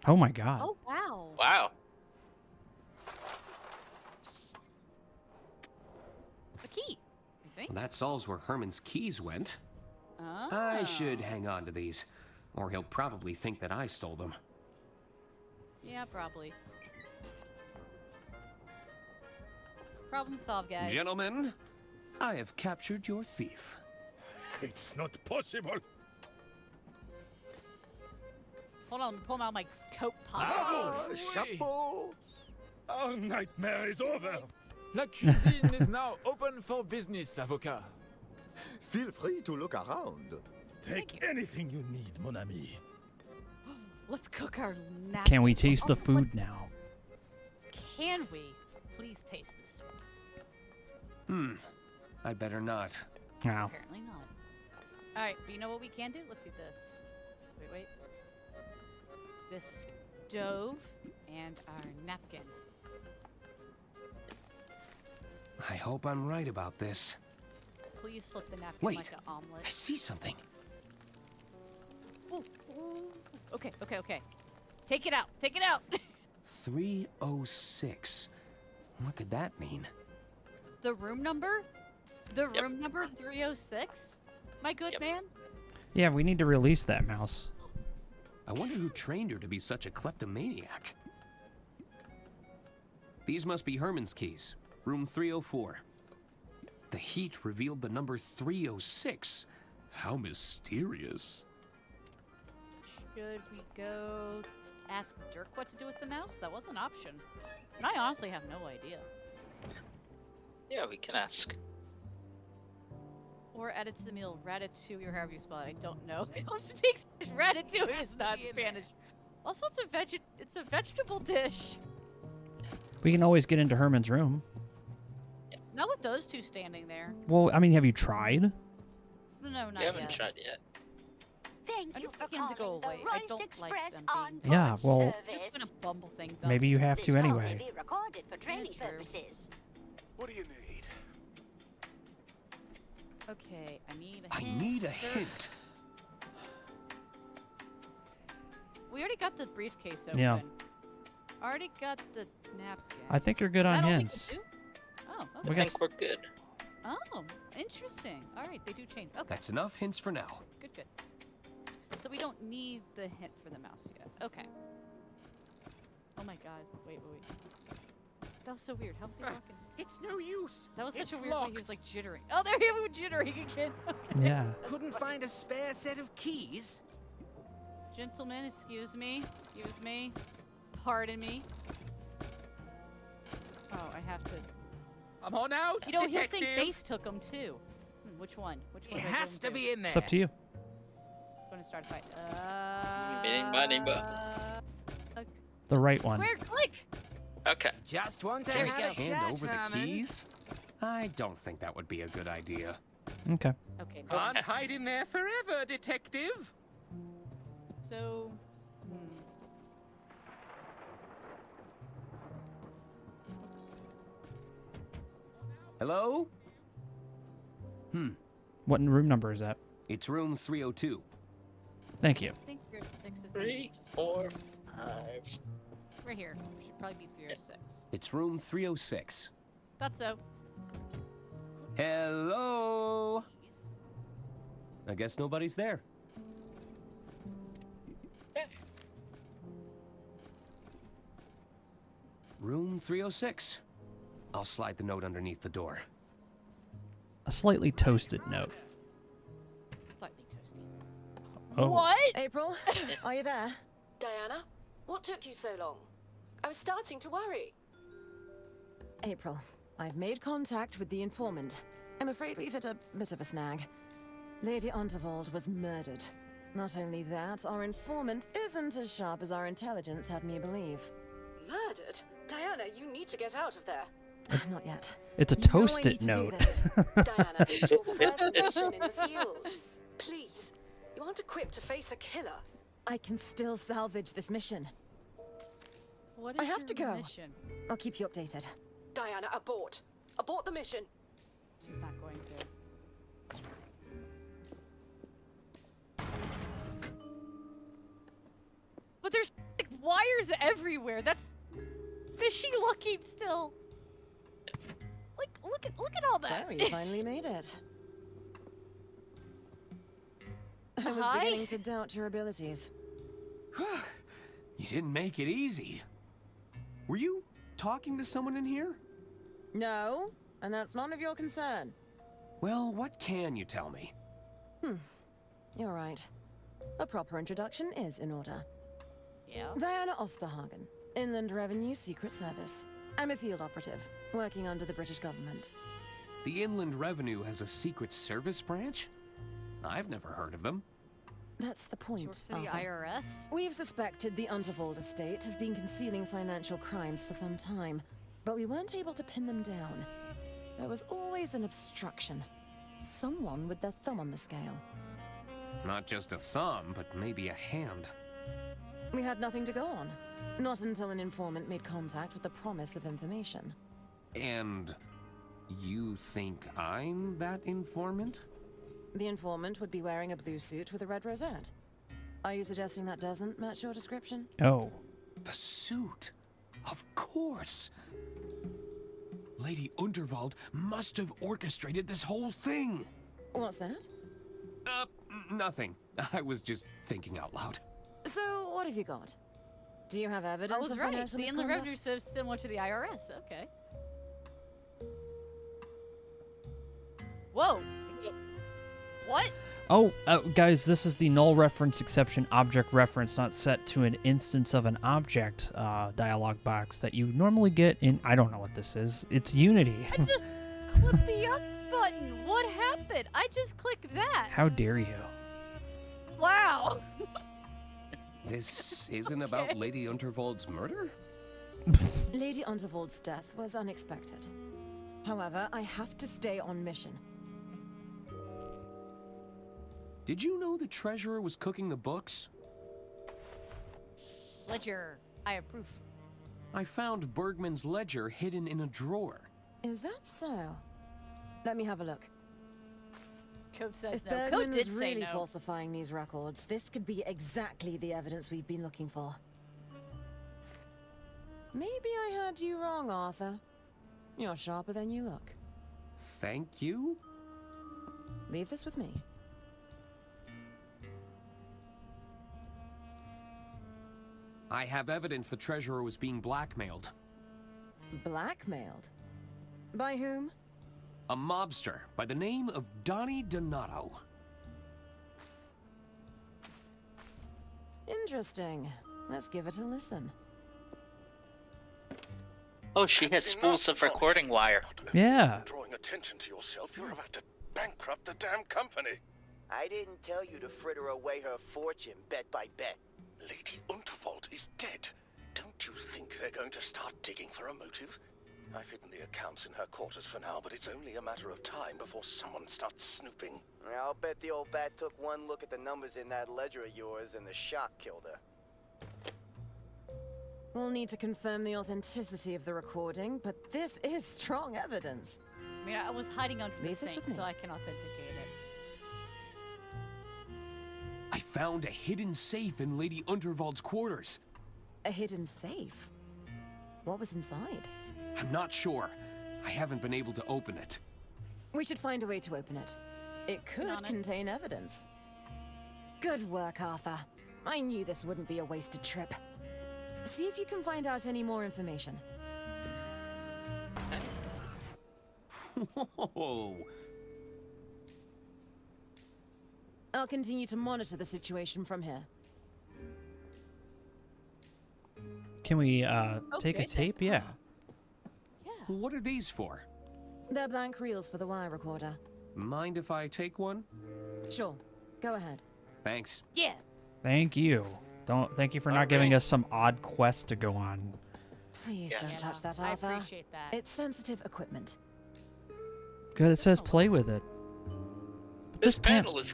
Oh my god. Oh, wow. Wow. A key, you think? Well, that solves where Herman's keys went. Oh. I should hang on to these, or he'll probably think that I stole them. Yeah, probably. Problem solved, guys. Gentlemen, I have captured your thief. It's not possible. Hold on, pull him out of my coat pocket. Chapeau! Our nightmare is over. La cuisine is now open for business, avocat. Feel free to look around. Take anything you need, mon ami. Let's cook our napkins. Can we taste the food now? Can we? Please taste this. I better not. Wow. Apparently not. Alright, but you know what we can do? Let's do this. Wait. This stove and our napkin. I hope I'm right about this. Please flip the napkin Wait, like an omelet. I see something. Ooh. Okay. Take it out. 306. What could that mean? The room number? The Yep. room number 306? My good man? Yeah, we need to release that mouse. I wonder who trained her to be such a kleptomaniac. These must be Herman's keys. Room 304. The heat revealed the number 306. How mysterious. Should we go ask Dirk what to do with the mouse? That was an option. And I honestly have no idea. Yeah, we can ask. Or add it to the meal, ratatouille, or however you spell it. I don't know. I don't speak Spanish. Ratatouille is not Spanish. Also, it's a vegetable dish. We can always get into Herman's room. Not with those two standing there. Well, I mean, have you tried? No, not We haven't yet. tried yet. Thank I you don't for think him to go calling the away. I Rice don't like Express them on being- Yeah, well- Just service. gonna bumble things up. Maybe you have This to call may anyway. be recorded for training true. purposes. What do you need? Okay, I need a I hint. need a Dirk. hint. We already got the briefcase open. Yeah. Already got the napkin. I think you're good Is on that all we hints. can do? Oh, We okay. I got think we're good. Oh, interesting. All right, they do change. Okay, That's enough hints for now. good. So we don't need the hint for the mouse yet. Okay. Oh my god. Wait. That was so weird. How was he walking? It's no use. That was such It's a weird way. He locked. was like jittering. Oh, there he was jittering again. Okay. Yeah. Couldn't find a spare set of keys. Gentlemen, excuse me. Pardon me. Oh, I have to. I'm on out, You know, he'll detective. think Base took him too. Which one? Which It one? has to be in there. It's up to you. Going to start a fight. The right one. Square click. Okay. Just want to There we have go. a Hand chat, over the Herman. keys? I don't think that would be a good idea. Okay. Okay. Can't hide in there forever, detective. So. Hello? What room number is that? It's room 302. Thank you. I think 306 is 3, 4, 5. right here. Should probably be 306. It's room 306. Thought so. Hello? I guess nobody's there. Room 306. I'll slide the note underneath the door. a slightly toasted note. Slightly toasty. Oh. What? April, are you there? Diana, what took you so long? I was starting to worry. April, I've made contact with the informant. I'm afraid we've hit a bit of a snag. Lady Unterwald was murdered. Not only that, our informant isn't as sharp as our intelligence had me believe. Murdered? Diana, you need to get out of there. Not yet. It's a You know I toasted need to do note. this. Diana, it's your first mission in the field. Please, you aren't equipped to face a killer. I can still salvage this mission. What is I have your to go. mission? I'll keep you updated. Diana, abort. Abort the mission. She's not going to. But there's like wires everywhere. That's fishy looking still. Like look at all that. So you finally made it. I was Hi? beginning to doubt your abilities. You didn't make it easy. Were you talking to someone in here? No, and that's none of your concern. Well, what can you tell me? You're right. A proper introduction is in order. Yeah. Diana Osterhagen, Inland Revenue Secret Service. I'm a field operative, working under the British government. The Inland Revenue has a Secret Service branch? I've never heard of them. That's the point, Short for the Arthur. IRS. We've suspected the Unterwald estate has been concealing financial crimes for some time, but we weren't able to pin them down. There was always an obstruction. Someone with their thumb on the scale. Not just a thumb, but maybe a hand. We had nothing to go on. Not until an informant made contact with the promise of information. And you think I'm that informant? The informant would be wearing a blue suit with a red rosette. Are you suggesting that doesn't match your description? Oh. The suit. Of course. Lady Unterwald must have orchestrated this whole thing. What's that? Nothing. I was just thinking out loud. So, what have you got? Do you have evidence I was of right. financial The Inland misconduct? Revenue is so similar to the IRS. Okay. Whoa. What? Oh, guys, this is the null reference exception object reference not set to an instance of an object dialog box that you normally get in. I don't know what this is. It's Unity. I just clicked the up button. What happened? I just clicked that. How dare you? Wow. This isn't about Lady Unterwald's murder? Lady Unterwald's death was unexpected. However, I have to stay on mission. Did you know the treasurer was cooking the books? Ledger. I approve. I found Bergman's ledger hidden in a drawer. Is that so? Let me have a look. Code says If no. Bergman Code was did say really no. falsifying these records, this could be exactly the evidence we've been looking for. Maybe I heard you wrong, Arthur. You're sharper than you look. Thank you? Leave this with me. I have evidence the treasurer was being blackmailed. Blackmailed? By whom? A mobster by the name of Donnie Donato. Interesting. Let's give it a listen. Oh, she had spools of recording wire. Yeah. Drawing attention to yourself, you're about to bankrupt the damn company. I didn't tell you to fritter away her fortune bet by bet. Lady Unterwald is dead. Don't you think they're going to start digging for a motive? I've hidden the accounts in her quarters for now, but it's only a matter of time before someone starts snooping. I'll bet the old bat took one look at the numbers in that ledger of yours and the shock killed her. We'll need to confirm the authenticity of the recording, but this is strong evidence. I mean, I was hiding under Leave the this sink, with me. so I can authenticate it. I found a hidden safe in Lady Unterwald's quarters. A hidden safe? What was inside? I'm not sure. I haven't been able to open it. We should find a way to open it. It could contain evidence. Good work, Arthur. I knew this wouldn't be a wasted trip. See if you can find out any more information. Whoa! I'll continue to monitor the situation from here. Can we take Okay, a tape? Yeah. What are these for? They're blank reels for the wire recorder. Mind if I take one? Sure. Go ahead. Thanks. Yeah. Thank you. Thank you for not giving us some odd quest to go on. Please don't touch that, I Arthur. appreciate that. It's sensitive equipment. Good, it says play with it. But This panel is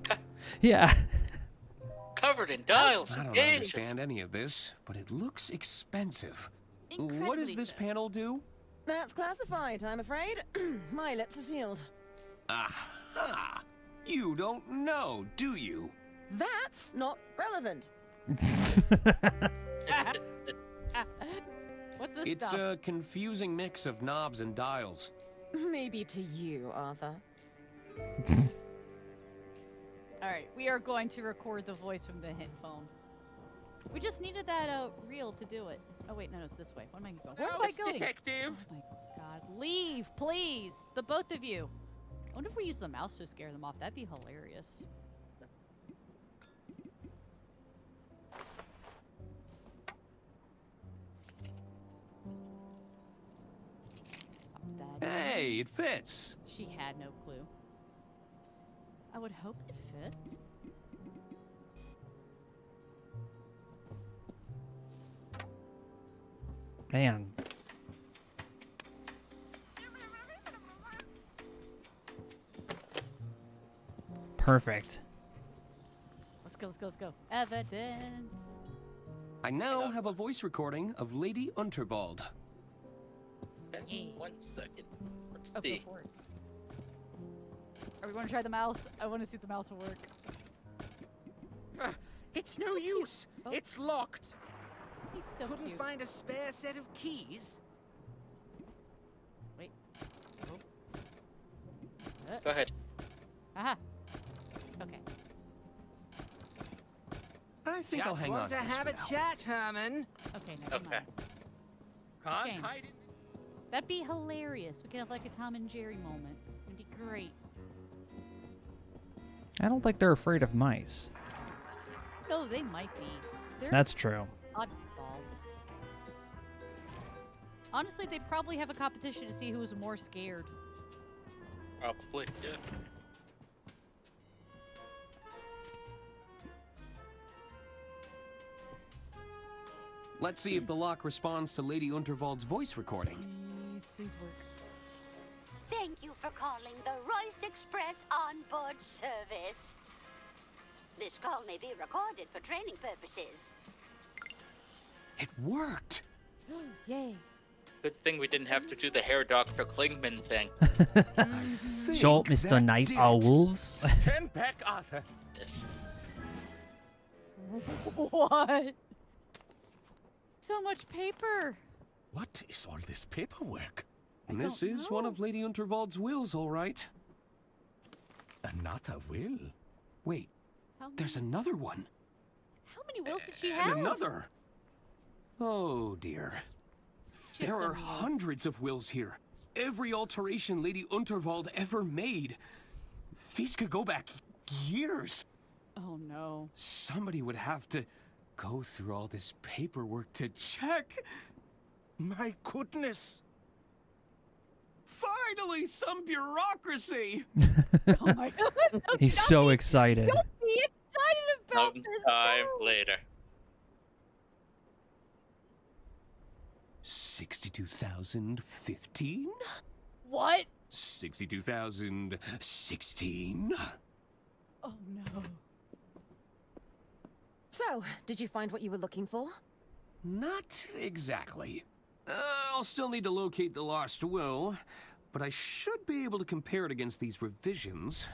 Yeah. covered in dials I and don't gauges. understand any of this, but it looks expensive. What Incredibly does this so. panel do? That's classified, I'm afraid. My lips are sealed. Aha! You don't know, do you? That's not relevant. What's this It's stuff? a confusing mix of knobs and dials. Maybe to you, Arthur. Alright, we are going to record the voice from the hint phone. We just needed that reel to do it. Oh wait, no, it's this way. What am I going? Where am I going? Detective. Oh my god. Leave, please! The both of you! I wonder if we use the mouse to scare them off. That'd be hilarious. Pop that in. Hey, it fits. She had no clue. I would hope it fits. Man. Perfect. Let's go, let's go, let's go. Evidence. I now have a voice recording of Lady Unterwald. Yeah. 1 second. Let's Oh, go see. for it. Are we going to try the mouse? I want to see if the mouse will work. It's no use. Oh. It's locked. He's so Couldn't cute. find a spare set of keys. Wait. Oh. Go ahead. Aha. Okay. I think I'll Just hang on want to to this have for a now. chat, Herman. Okay, never Okay. mind. Can't Shame. hide it. That'd be hilarious. We could have like a Tom and Jerry moment. It'd be great. I don't think they're afraid of mice. No, they might be. They're That's true. oddballs. Honestly, they probably have a competition to see who is more scared. Probably, yeah. Let's see if the lock responds to Lady Unterwald's voice recording. Please work. Thank you for calling the Royce Express onboard service. This call may be recorded for training purposes. It worked! Yay. Good thing we didn't have to do the hair Dr. Klingman thing. Sure, Mr. Night Owls. Stand back, Arthur. Yes. What? So much paper. What is all this paperwork? And this is one of Lady Unterwald's wills, all right. Another will? Wait, there's another one. How many wills did she And have? another. Oh, dear. There are hundreds of wills here. Every alteration Lady Unterwald ever made. These could go back years. Oh, no. Somebody would have to go through all this paperwork to check. My goodness. Finally, some bureaucracy. Oh my god. No, He's so excited. Don't be excited about this. Sometime no. later. 62,015? What? 62,016? Oh no. So, did you find what you were looking for? Not exactly. I'll still need to locate the lost will, but I should be able to compare it against these revisions.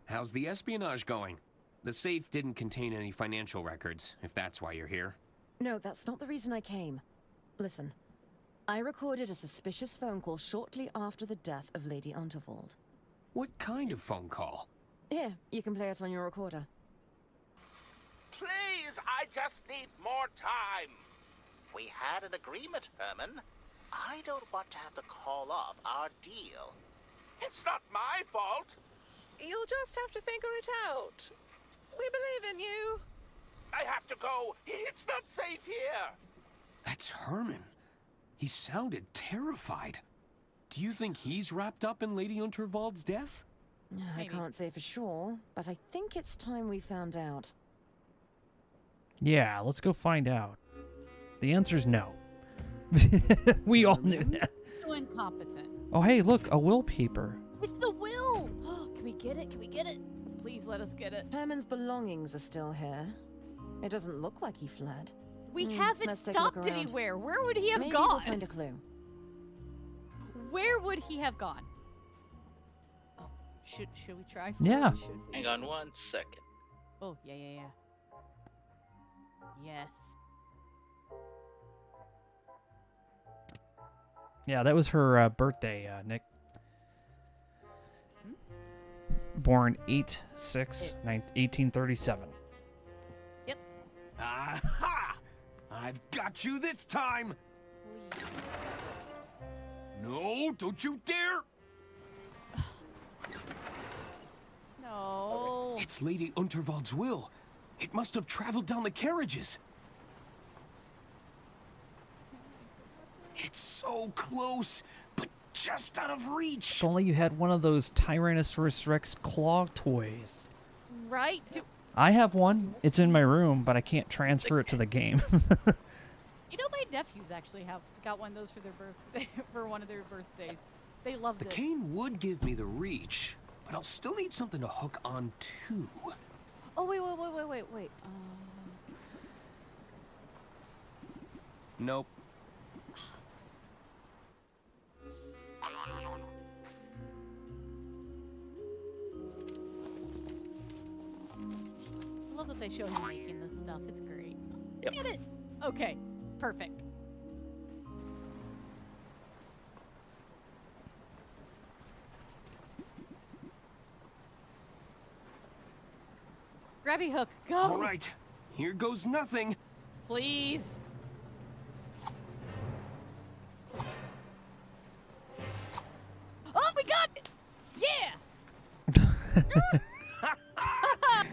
How's the espionage going? The safe didn't contain any financial records, if that's why you're here. No, that's not the reason I came. Listen, I recorded a suspicious phone call shortly after the death of Lady Unterwald. What kind of phone call? Here, you can play it on your recorder. Please, I just need more time. We had an agreement, Herman. I don't want to have to call off our deal. It's not my fault. You'll just have to figure it out. We believe in you. I have to go. It's not safe here. That's Herman. He sounded terrified. Do you think he's wrapped up in Lady Unterwald's death? I can't say for sure, but I think it's time we found out. Yeah, let's go find out. The answer's no. We all knew that. So incompetent. Oh, hey, look, a will paper. It's the will! Can we get it? Can we get it? Please let us get it. Herman's belongings are still here. It doesn't look like he fled. We haven't let's take a look stopped around. anywhere. Where would he have Maybe gone? we'll find a clue. Where would he have gone? Oh, should we try? Yeah. Hang on 1 second. Oh, yeah. Yes. Yeah, that was her birthday, Nick. Born 8/6/1837. Yep. Aha! I've got you this time! No, don't you dare! No. It's Lady Unterwald's will. It must have traveled down the carriages. It's so close, but just out of reach. If only you had one of those Tyrannosaurus Rex claw toys. Right? I have one. It's in my room, but I can't transfer it to the game. You know, my nephews actually got one of those for their birthday, for one of their birthdays. They loved The it. cane would give me the reach, but I'll still need something to hook on to. Oh, wait. Nope. I love that they show him making this stuff. It's great. Yep. Get it? Okay. Perfect. Grabby hook, go! All right, here goes nothing. Please. Oh, we got it! Yeah!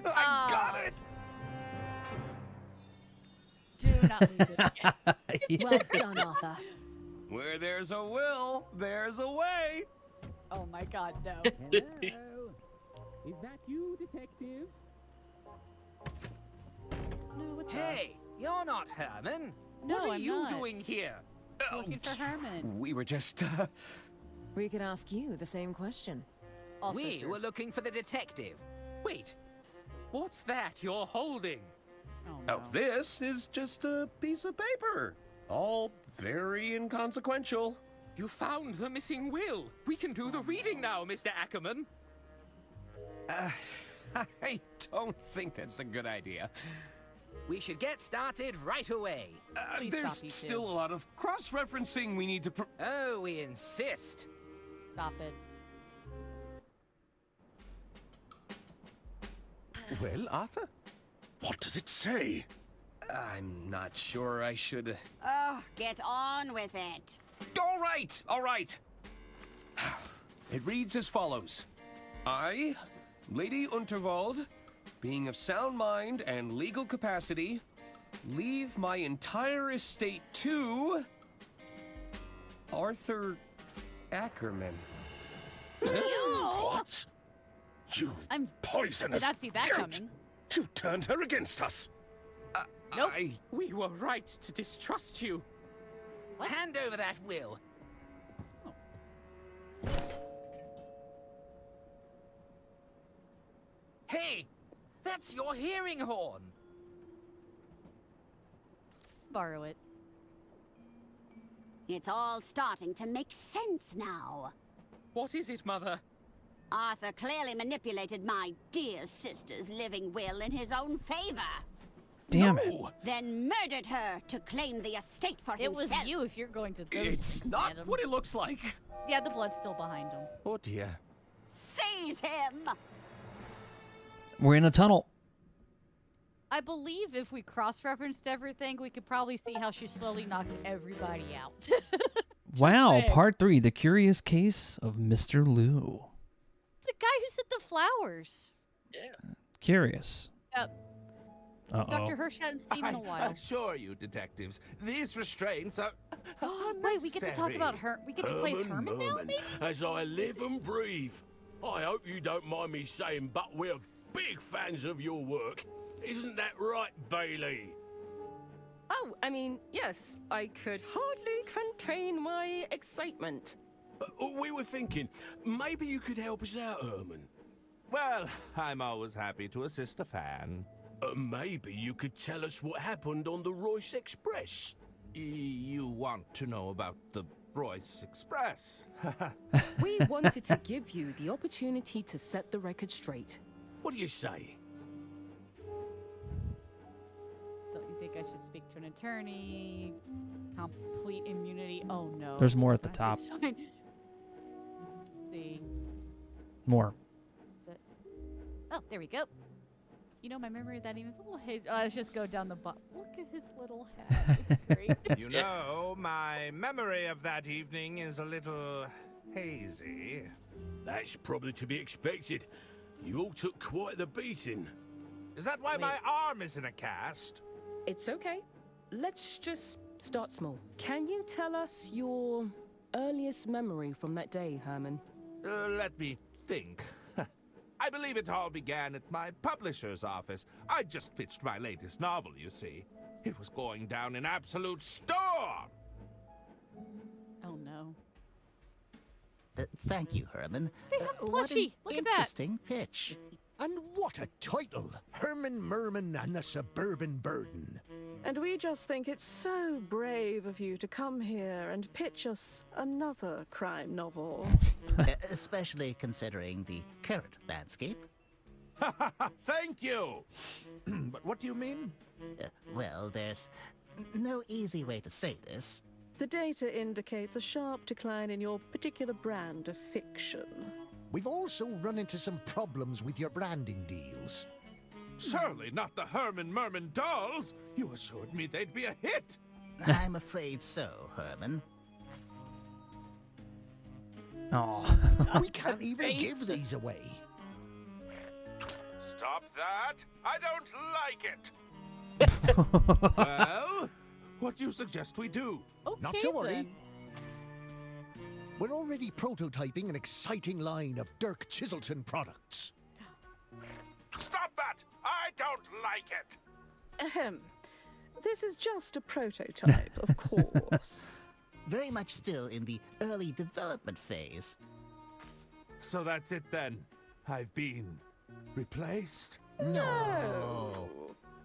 I got it! Do not leave it. Well done, Arthur. Where there's a will, there's a way. Oh my god, no. Hello. Is that you, detective? No, it's Hey, you're not Herman. No, what are I'm you not. doing here? Looking for Herman. We were just, We could ask you the same question. Also We true. were looking for the detective. Wait, what's that you're holding? Oh, no. Oh, this is just a piece of paper. All very inconsequential. You found the missing will. We can do the reading now, Mr. Ackerman. I don't think that's a good idea. We should get started right away. Please There's stop, you two. still a lot of cross-referencing we need to. Oh, we insist. Stop it. Well, Arthur? What does it say? I'm not sure I should. Oh, get on with it. All right. It reads as follows. I, Lady Unterwald, being of sound mind and legal capacity, leave my entire estate to Arthur Ackerman. What? You I'm poisonous did not see that goat. coming. You turned her against us. Nope. We were right to distrust you. What? Hand over that will. Oh. Hey, that's your hearing horn. Borrow it. It's all starting to make sense now. What is it, Mother? Arthur clearly manipulated my dear sister's living will in his own favor. Damn it. Then murdered her to claim the estate for It was himself. you if you're going to those. It's not Adam. what it looks like. Yeah, the blood's still behind him. Oh dear. Seize him! We're in a tunnel. I believe if we cross-referenced everything, we could probably see how she slowly knocked everybody out. Wow, saying. part 3, the curious case of Mr. Lou. The guy who said the flowers. Yeah. Curious. Dr. Hirsch hadn't seen in a I while. assure you, detectives, these restraints are Wait, we get to talk about her. We get to play as Herman now, Merman, maybe? as I live and breathe. I hope you don't mind me saying, but we're big fans of your work. Isn't that right, Bailey? Oh, I mean, yes, I could hardly contain my excitement. We were thinking, maybe you could help us out, Herman. Well, I'm always happy to assist a fan. Maybe you could tell us what happened on the Royce Express. You want to know about the Royce Express? We wanted to give you the opportunity to set the record straight. What do you say? Don't you think I should speak to an attorney? Complete immunity. Oh no. There's more at the That's top. not good sign. Let's see. More. Is it? Oh, there we go. You know, my memory of that even is a little hazy. Let's just go down the bottom. Look at his little hat. It's great. You know, my memory of that evening is a little hazy. That's probably to be expected. You all took quite the beating. Is that why my arm is in a cast? It's okay. Let's just start small. Can you tell us your earliest memory from that day, Herman? Let me think. I believe it all began at my publisher's office. I just pitched my latest novel, you see. It was going down in absolute storm. Oh no. Thank you, Herman. They have What an plushie. Look at that. interesting pitch. And what a title! Herman Merman and the Suburban Burden. And we just think it's so brave of you to come here and pitch us another crime novel. Especially considering the current landscape. Thank you! But what do you mean? Well, there's no easy way to say this. The data indicates a sharp decline in your particular brand of fiction. We've also run into some problems with your branding deals. Surely not the Herman Merman dolls! You assured me they'd be a hit! I'm afraid so, Herman. Oh. We can't even give these away. Stop that! I don't like it! Well, what do you suggest we do? Okay, Not to worry. then. We're already prototyping an exciting line of Dirk Chiselton products. Stop that! I don't like it! Ahem. This is just a prototype, of course. Very much still in the early development phase. So that's it then. I've been replaced? No.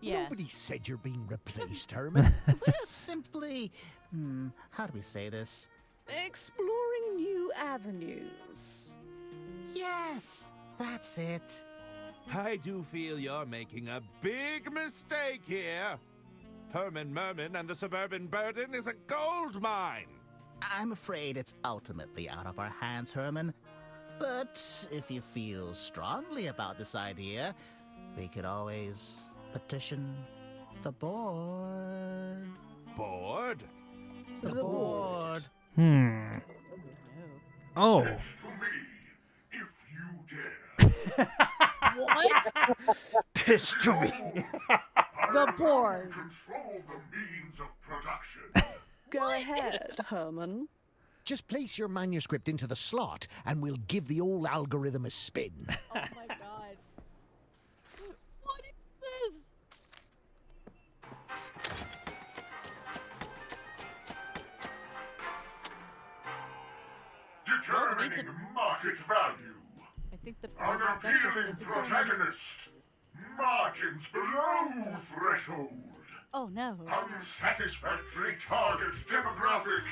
Yes. Nobody said you're being replaced, Herman. We're simply... how do we say this? Exploring new avenues. Yes, that's it. I do feel you're making a big mistake here. Herman Merman and the Suburban Burden is a gold mine. I'm afraid it's ultimately out of our hands, Herman. But if you feel strongly about this idea, we could always petition the board. Board? The board. Oh. Pitch to me, if you dare. What? Pitch to me. The board. Control the means of production. Go ahead, Herman. Just place your manuscript into the slot, and we'll give the old algorithm a spin. Oh my god. What is this? Determining market value. I think the An appealing protagonist. Margins below threshold. Oh no. Unsatisfactory target demographic.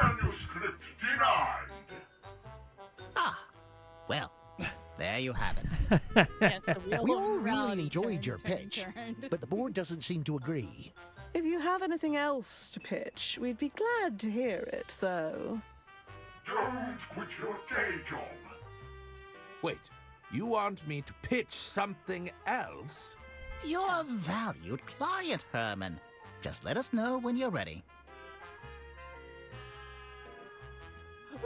Manuscript denied. Well, there you have it. Yes, the wheel We of all morality really enjoyed turned, your turned, pitch, turned. but the board doesn't seem to agree. If you have anything else to pitch, we'd be glad to hear it, though. Don't quit your day job. Wait, you want me to pitch something else? You're a valued client, Herman. Just let us know when you're ready.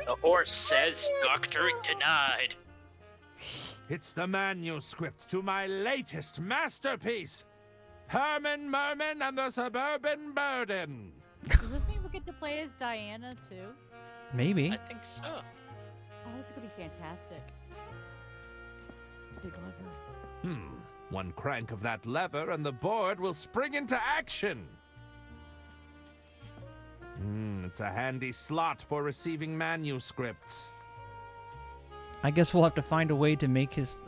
The horse says doctor denied. It's the manuscript to my latest masterpiece, Herman Merman and the Suburban Burden. Does this mean we get to play as Diana too? Maybe. I think so. Oh, this is gonna be fantastic. It's a big lever. One crank of that lever and the board will spring into action. It's a handy slot for receiving manuscripts. I guess we'll have to find a way to make his,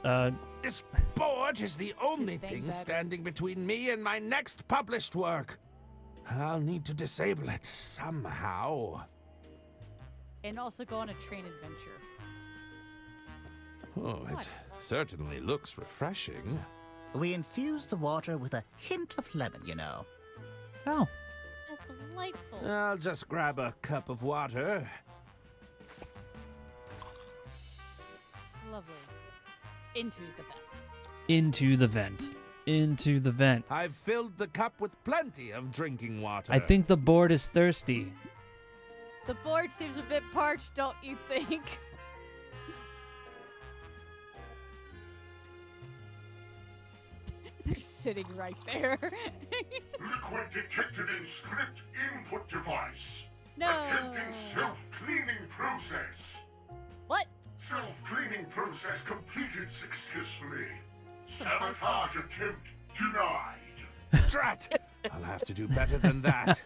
This board is the only thing standing between me and my next published work. I'll need to disable it somehow. And also go on a train adventure. Oh, it certainly looks refreshing. We infuse the water with a hint of lemon, you know. Oh. That's delightful. I'll just grab a cup of water. Lovely. Into the vest. Into the vent. Into the vent. I've filled the cup with plenty of drinking water. I think the board is thirsty. The board seems a bit parched, don't you think? They're sitting right there. Liquid detected in script input device. No. Attempting self-cleaning process. What? Self-cleaning process completed successfully. Sabotage attempt denied. Drat! I'll have to do better than that.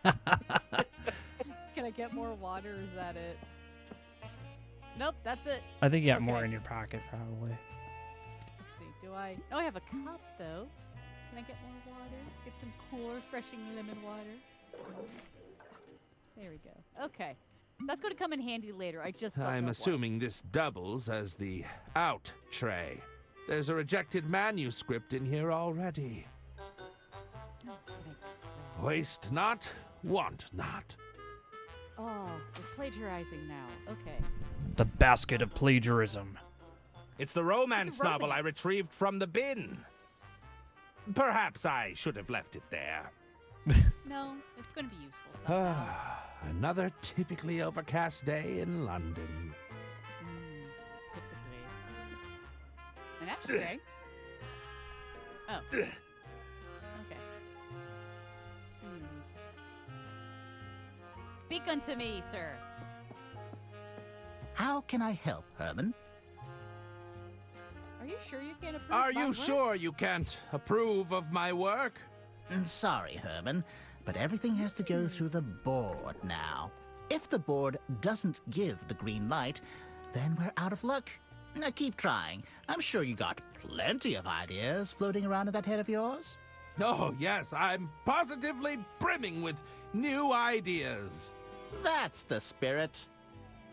Can I get more water or is that it? Nope, that's it. I think you got Okay. more in your pocket, probably. Let's see, do I? Oh, I have a cup though. Can I get more water? Get some cool, refreshing lemon water. There we go. Okay. That's going to come in handy later. I just don't I'm know assuming this doubles as the out tray. There's a rejected manuscript in here already. Waste not, want not. what. Oh, we're plagiarizing now. Okay. The basket of plagiarism. It's the romance novel I retrieved from the bin. Perhaps I should have left it there. No, it's going to be useful somehow. Another typically overcast day in London. Typically. An actual day? Oh. Okay. Speak unto me, sir. How can I help, Herman? Are you sure you can't approve Are my you work? sure you can't approve of my work? Sorry, Herman, but everything has to go through the board now. If the board doesn't give the green light, then we're out of luck. Now keep trying. I'm sure you got plenty of ideas floating around in that head of yours. Oh, yes, I'm positively brimming with new ideas. That's the spirit.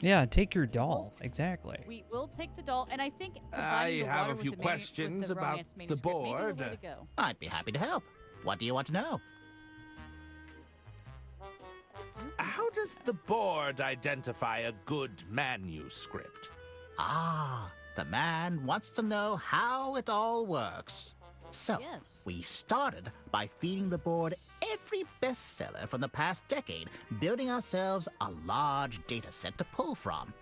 Yeah, take your doll. Exactly. We will take the doll, and I think I combining the have water a with few the questions with the about romance the manuscript may be board. the way to go. I'd be happy to help. What do you want to know? How does the board identify a good manuscript? The man wants to know how it all works. So, we started by feeding the board every bestseller from the past decade, building ourselves a large data set to pull from.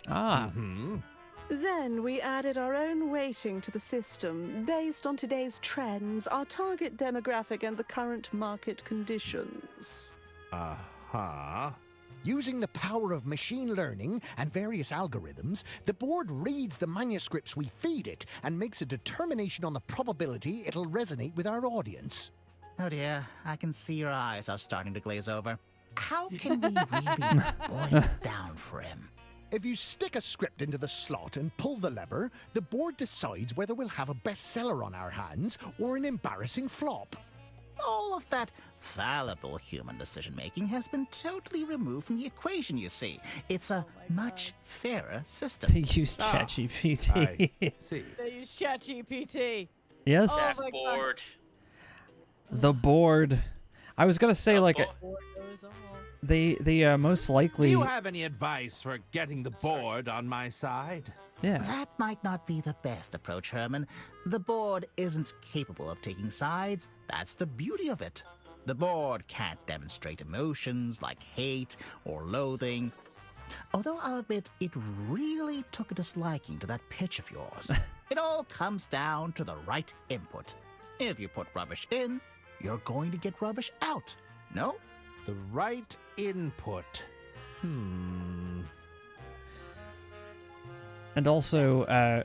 Then we added our own weighting to the system based on today's trends, our target demographic, and the current market conditions. Using the power of machine learning and various algorithms, the board reads the manuscripts we feed it and makes a determination on the probability it'll resonate with our audience. Oh dear, I can see your eyes are starting to glaze over. How can we really boil it down for him? If you stick a script into the slot and pull the lever, the board decides whether we'll have a bestseller on our hands or an embarrassing flop. All of that fallible human decision-making has been totally removed from the equation, you see. It's a much fairer system. They use ChatGPT. See. They use ChatGPT. Yes. Oh my God. The board. I was gonna say like Board knows all. they most Do likely. you have any advice for getting the board on my side? Yeah. That might not be the best approach, Herman. The board isn't capable of taking sides. That's the beauty of it. The board can't demonstrate emotions like hate or loathing. Although I'll admit it really took a disliking to that pitch of yours. It all comes down to the right input. If you put rubbish in, you're going to get rubbish out. No? The right input. And also, I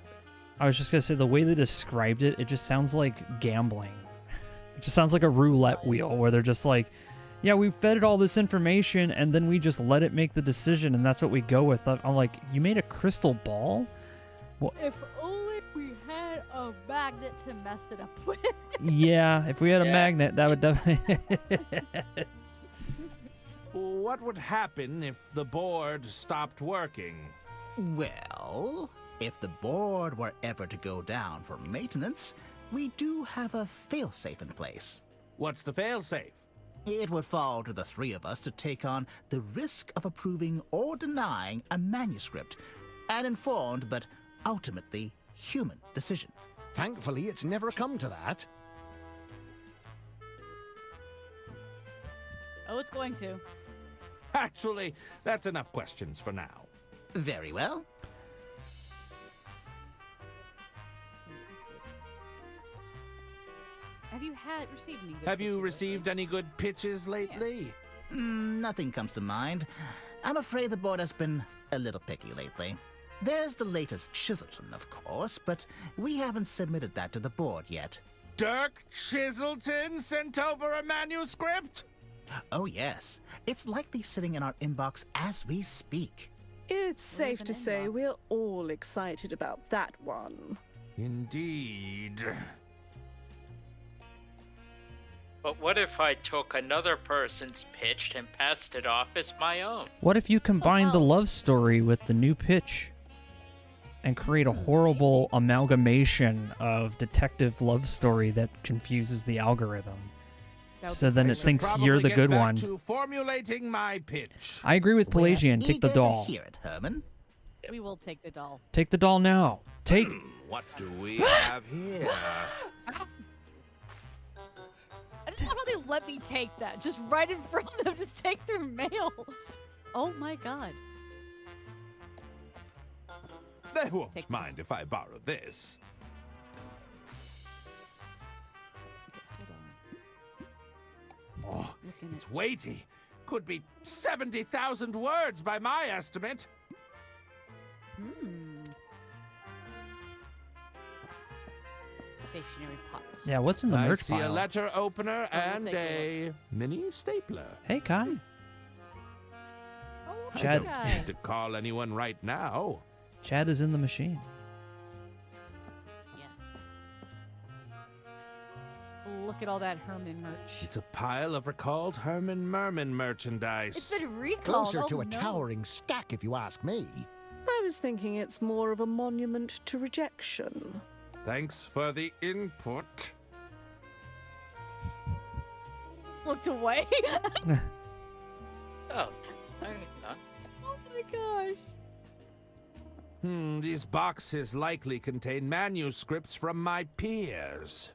was just gonna say the way they described it, it just sounds like gambling. It just sounds like a roulette wheel where they're just like, yeah, we fed it all this information and then we just let it make the decision and that's what we go with. I'm like, you made a crystal ball? What? If only we had a magnet to mess it up with. Yeah, if we had a magnet, that would definitely... What would happen if the board stopped working? Well, if the board were ever to go down for maintenance, we do have a failsafe in place. What's the failsafe? It would fall to the three of us to take on the risk of approving or denying a manuscript. An informed but ultimately human decision. Thankfully, it's never come to that. Oh, it's going to. Actually, that's enough questions for now. Very well. Have you received any good Have you pitches received any good pitches lately? Nothing comes to mind. I'm afraid the board has been a little picky lately. There's the latest Chiselton, of course, but we haven't submitted that to the board yet. Dirk Chiselton sent over a manuscript? Oh, yes. It's likely sitting in our inbox as we speak. It's safe to say we're all excited about that one. Indeed. But what if I took another person's pitch and passed it off as my own? What if you combine the love story with the new pitch and create a horrible amalgamation of detective love story that confuses the algorithm? So then it thinks you're the good one. To formulating my pitch. I agree with Pelagian. Take the doll. Hear it, Herman. We will take the doll. Take the doll now. Take. What do we have here? I just love how they let me take that. Just right in front of them. Just take their mail. Oh my god. They won't mind if I borrow this. Oh, it's weighty. Could be 70,000 words by my estimate. Stationary pots. Yeah, what's in the I merch see pile? a letter opener and take a mini stapler. Hey, Kai. Oh, I Chad. don't need to call anyone right now. Chad is in the machine. Look at all that Herman merch. It's a pile of recalled Herman Merman merchandise. It's been recalled. Closer to Oh, a no. towering stack, if you ask me. I was thinking it's more of a monument to rejection. Thanks for the input. Looked away. Oh, I not. Oh my gosh. These boxes likely contain manuscripts from my peers.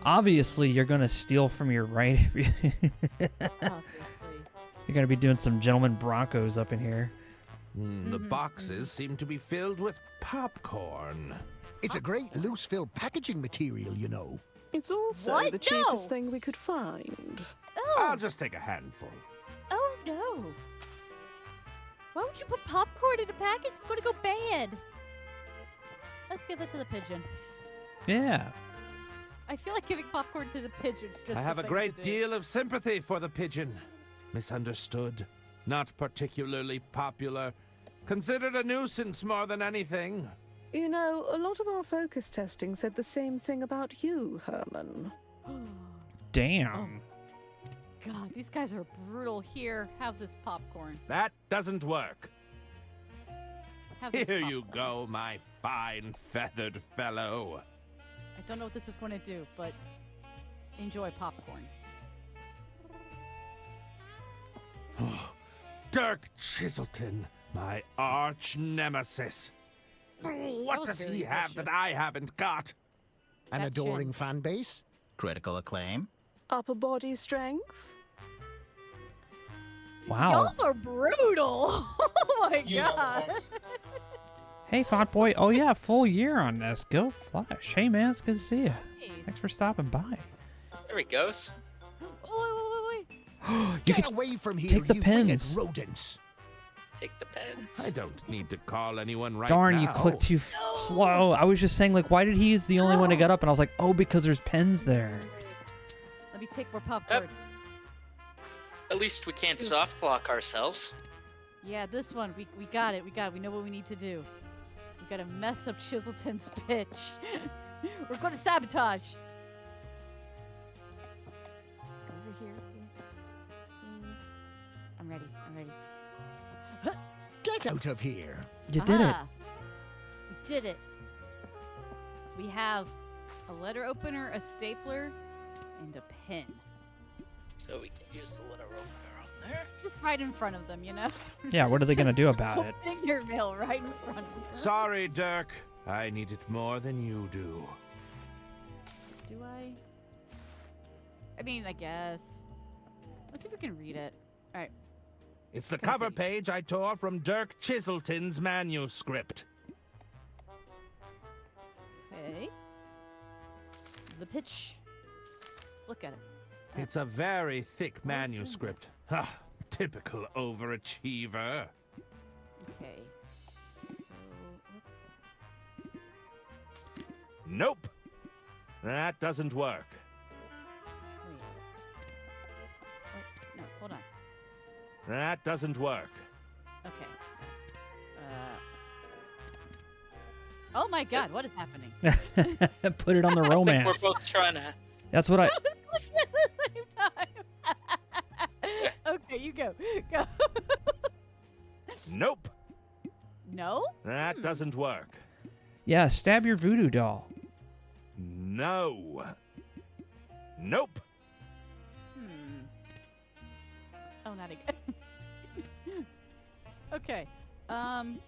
Obviously, you're going to steal from your right. You're going to be doing some gentleman Broncos up in here. The boxes seem to be filled with popcorn. It's a great loose-filled packaging material, you know. It's also What? the cheapest No. thing we could find. Oh. I'll just take a handful. Oh no. Why would you put popcorn in a package? It's going to go bad. Let's give it to the pigeon. Yeah. I feel like giving popcorn to the pigeons just I the have a thing great to do. deal of sympathy for the pigeon. Misunderstood. Not particularly popular. Considered a nuisance more than anything. You know, a lot of our focus testing said the same thing about you, Herman. Damn. God, these guys are brutal. Here, have this popcorn. That doesn't work. Have this Here you popcorn. go, my fine feathered fellow. I don't know what this is going to do, but enjoy popcorn. Dirk Chiselton, my arch nemesis. What was does very he have that I haven't got? An That adoring chin. fan base? Critical acclaim. Upper body strength? Wow. Y'all are brutal. Oh my god. Hey, Font Boy. Oh, yeah, full year on this. Go Flash. Hey, man, it's good to see you. Thanks for stopping by. There he goes. Oh, wait. You Get can away from here, take the you pens. winged rodents. Take the pens. I don't need to call anyone right Darn, now. you clicked too slow. I was just saying, like, why did he's the only one to get up? And I was like, oh, because there's pens there. Let me take more popcorn. At least we can't soft block ourselves. Yeah, this one. We got it. We know what we need to do. We gotta mess up Chiselton's pitch. We're gonna sabotage. Over here. I'm ready. Get out of here. You did it. We did it. We have a letter opener, a stapler, and a pen. So we can use the letter opener on there. Just right in front of them, you know? Yeah, what are they going to do about it? Opening your mail right in front of them. Sorry, Dirk. I need it more than you do. Do I? I mean, I guess. Let's see if we can read it. All right. It's the cover page I tore from Dirk Chiselton's manuscript. Okay. The pitch. Let's look at it. It's a very thick manuscript. Ah, typical overachiever. Okay. Nope. That doesn't work. No, hold on. That doesn't work. Okay. Oh my god, what is happening? Put it on the romance. I think we're both trying to... That's what I... At the same time. Okay, you go. Go. Nope. No? That doesn't work. Yeah, stab your voodoo doll. No. Nope. Oh, not again. Okay. Pen.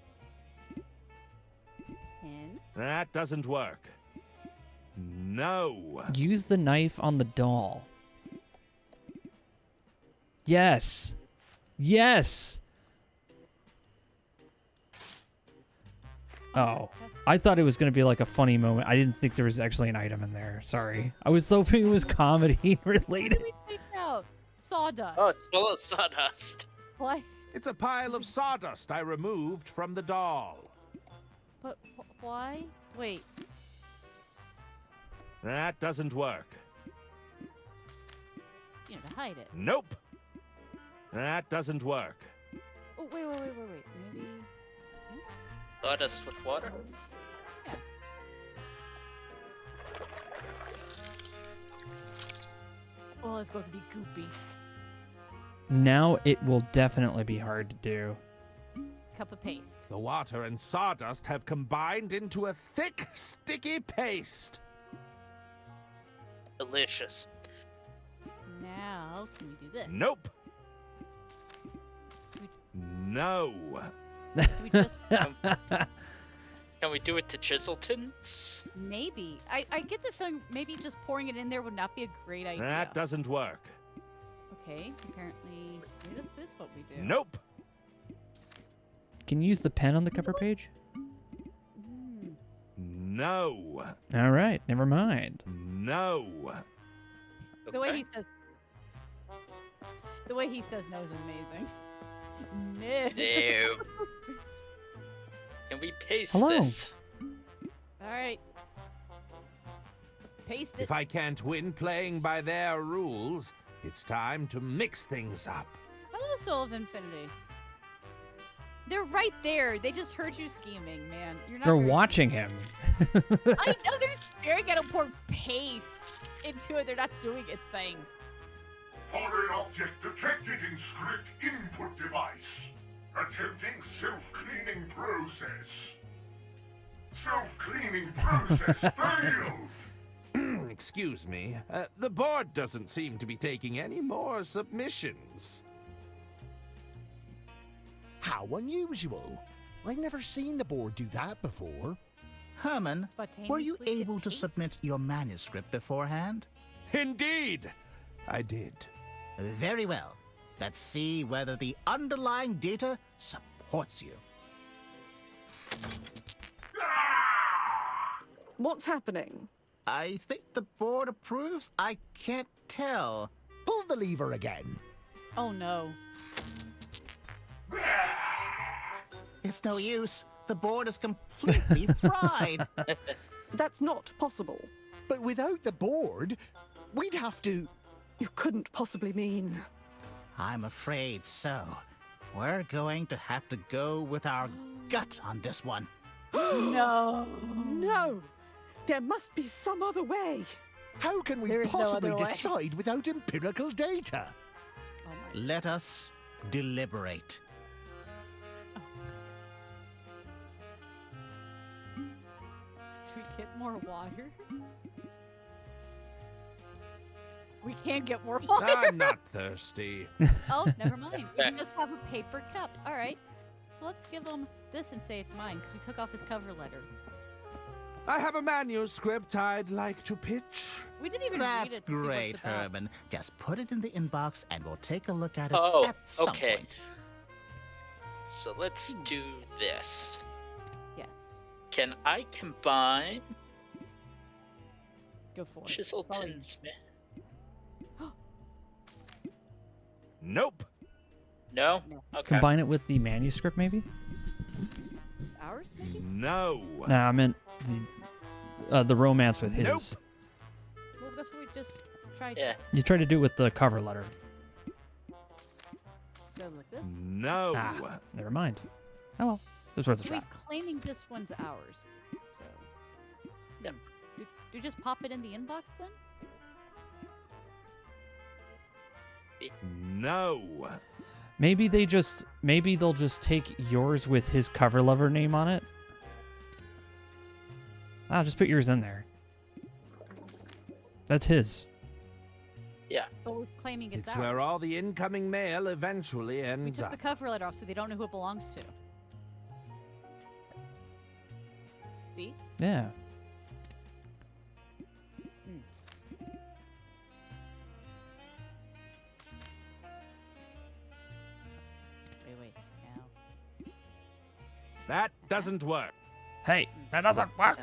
That doesn't work. No. Use the knife on the doll. Yes. Yes. Oh. I thought it was going to be like a funny moment. I didn't think there was actually an item in there. Sorry. I was hoping it was comedy related. What did we take out? Sawdust. Oh, it's full of sawdust. Why? It's a pile of sawdust I removed from the doll. But why? Wait. That doesn't work. You know, to hide it. Nope. That doesn't work. Oh, wait. Maybe. Sawdust with water? Yeah. Oh, it's going to be goopy. Now it will definitely be hard to do. Cup of paste. The water and sawdust have combined into a thick, sticky paste. Delicious. Now, can we do this? Nope. No. Do we just... Can we do it to Chiselton's? Maybe. I get the feeling maybe just pouring it in there would not be a great idea. That doesn't work. Okay, apparently this is what we do. Nope. Can you use the pen on the cover page? No. All right, never mind. No. The way he says no is amazing. No. Can we paste Hello. this? All right. Paste it. If I can't win playing by their rules, it's time to mix things up. Hello, Soul of Infinity. They're right there. They just heard you scheming, man. You're not. They're very- watching him. I know they're staring at him. Pour paste into it. They're not doing a thing. Foreign object detected in script input device. Attempting self-cleaning process. Self-cleaning process failed. Excuse me. The board doesn't seem to be taking any more submissions. How unusual. I've never seen the board do that before. Herman, were you able to submit your manuscript beforehand? Indeed, I did. Very well. Let's see whether the underlying data supports you. What's happening? I think the board approves. I can't tell. Pull the lever again. Oh no. It's no use. The board is completely fried. That's not possible. But without the board, we'd have to... You couldn't possibly mean... I'm afraid so. We're going to have to go with our gut on this one. No. No! There must be some other way. How can we There is no possibly other way. decide without empirical data? Let us deliberate. Do we get more water? We can get more water. I'm not thirsty. Oh, never mind. We can just have a paper cup. All right. So let's give him this and say it's mine because we took off his cover letter. I have a manuscript I'd like to pitch. We didn't even read That's it. to see what great, it's about. Herman. Just put it in the inbox and we'll take a look at it Oh, at some okay. point. So let's do this. Yes. Can I combine Go for it. Chiselton's Nope. No? Okay. Combine it with the manuscript, maybe? Ours, maybe? No. Nah, I meant the romance with his. Nope. Well, that's what we just tried. Yeah. You tried to do it with the cover letter. So like this. No. Ah, never mind. Oh well, it was worth a So he's try. claiming this one's ours. So. Yep. Do you just pop it in the inbox then? No. Maybe they'll just take yours with his cover letter name on it. Ah, just put yours in there. That's his. Yeah. But we're claiming it's It's ours. where all the incoming mail eventually We ends took up. the cover letter off so they don't know who it belongs to. See? Yeah. Wait. Now. That doesn't work. Hey, that doesn't work.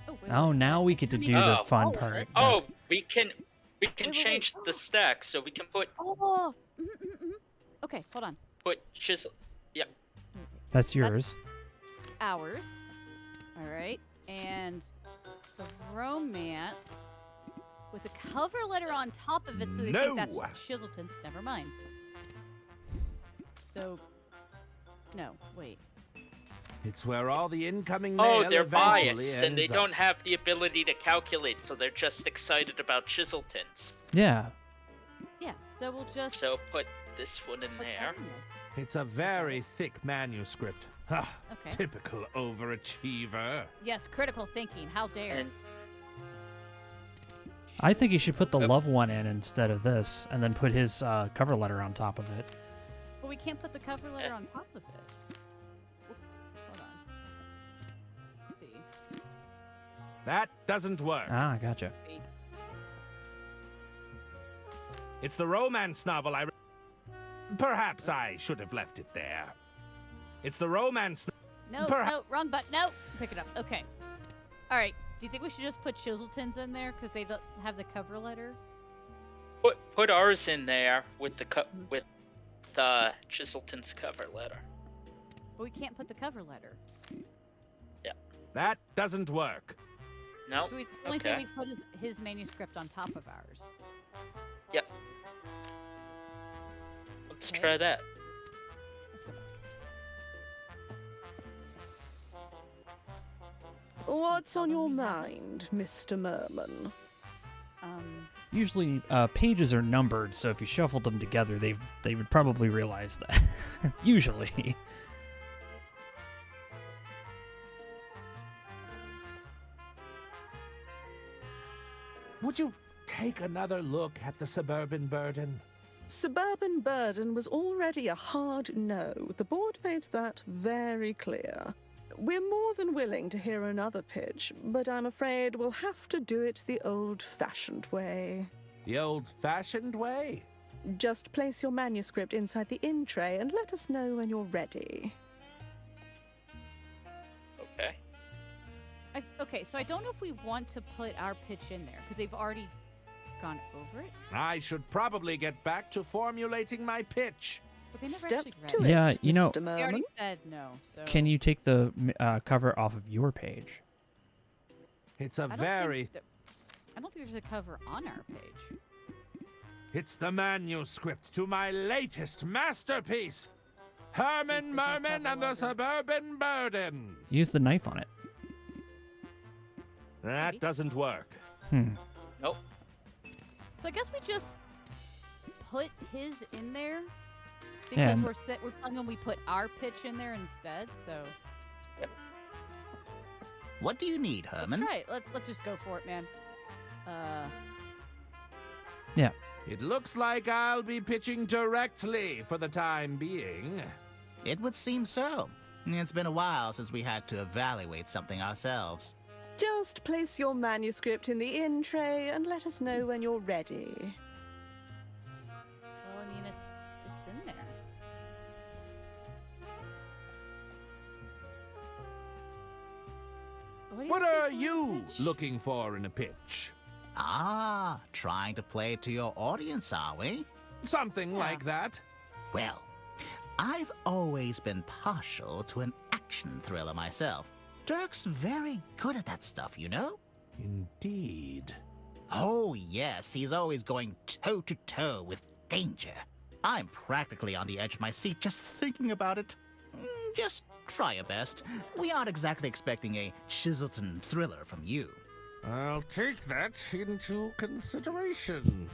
Oh, Oh, now we get to do the Oh. fun part. Oh, we can Wait. change the stack so we can put Oh. Okay, hold on. chisel. Yep. That's yours. Ours. All right, and the romance with a cover letter on top of it, so they think that's No. Chiselton's. Never mind. So, no, wait. It's where all the incoming mail Oh, they're eventually biased and they ends don't up. have the ability to calculate, so they're just excited about Chiselton's. Yeah. Yeah, so we'll just. So put this one in put there. that in there. It's a very thick manuscript. Ah, Okay. typical overachiever. Yes, critical thinking. How dare. And I think you should put the love one in instead of this, and then put his cover letter on top of it. But we can't put the cover letter on top of it. Hold on. Let's see. That doesn't work. Ah, gotcha. See. It's the romance novel I... Perhaps I should have left it there. It's the romance... No, Perhaps- no, wrong button. No, pick it up. Okay. All right. Do you think we should just put Chiselton's in there because they don't have the cover letter? put ours in there with the with Chiselton's cover letter. But we can't put the cover letter. Yeah. That doesn't work. No. So the only thing Okay. we put is his manuscript on top of ours. Yep. Let's Okay. try that. Let's go back. What's on your mind, Mr. Merman? Usually, pages are numbered, so if you shuffled them together, they would probably realize that. Usually. Would you take another look at the suburban burden? Suburban burden was already a hard no. The board made that very clear. We're more than willing to hear another pitch, but I'm afraid we'll have to do it the old-fashioned way. The old-fashioned way? Just place your manuscript inside the in tray and let us know when you're ready. Okay. Okay, so I don't know if we want to put our pitch in there, because they've already gone over it. I should probably get back to formulating my pitch. But they never Step actually read to it. it, Yeah, you know- Mr. They already Merman. said no, so... Can you take the cover off of your page? It's a I don't very... I don't think there's a cover on our page. It's the manuscript to my latest masterpiece, Herman Merman and the Suburban Burden. Use the knife on it. That doesn't work. Nope. So I guess we just put his in there Yeah. because we're telling them we put our pitch in there instead. So What do you need, Herman? let's try it. Let's just go for it, man. Yeah. It looks like I'll be pitching directly for the time being. It would seem so. It's been a while since we had to evaluate something ourselves. Just place your manuscript in the in tray and let us know when you're ready. Well, I mean, it's in there. What are you looking for in a pitch? Ah, trying to play to your audience, are we? Something like that. Well, I've always been partial to an action thriller myself. Dirk's very good at that stuff, you know? Indeed. Oh, yes, he's always going toe-to-toe with danger. I'm practically on the edge of my seat just thinking about it. Just try your best. We aren't exactly expecting a Chiselton thriller from you. I'll take that into consideration.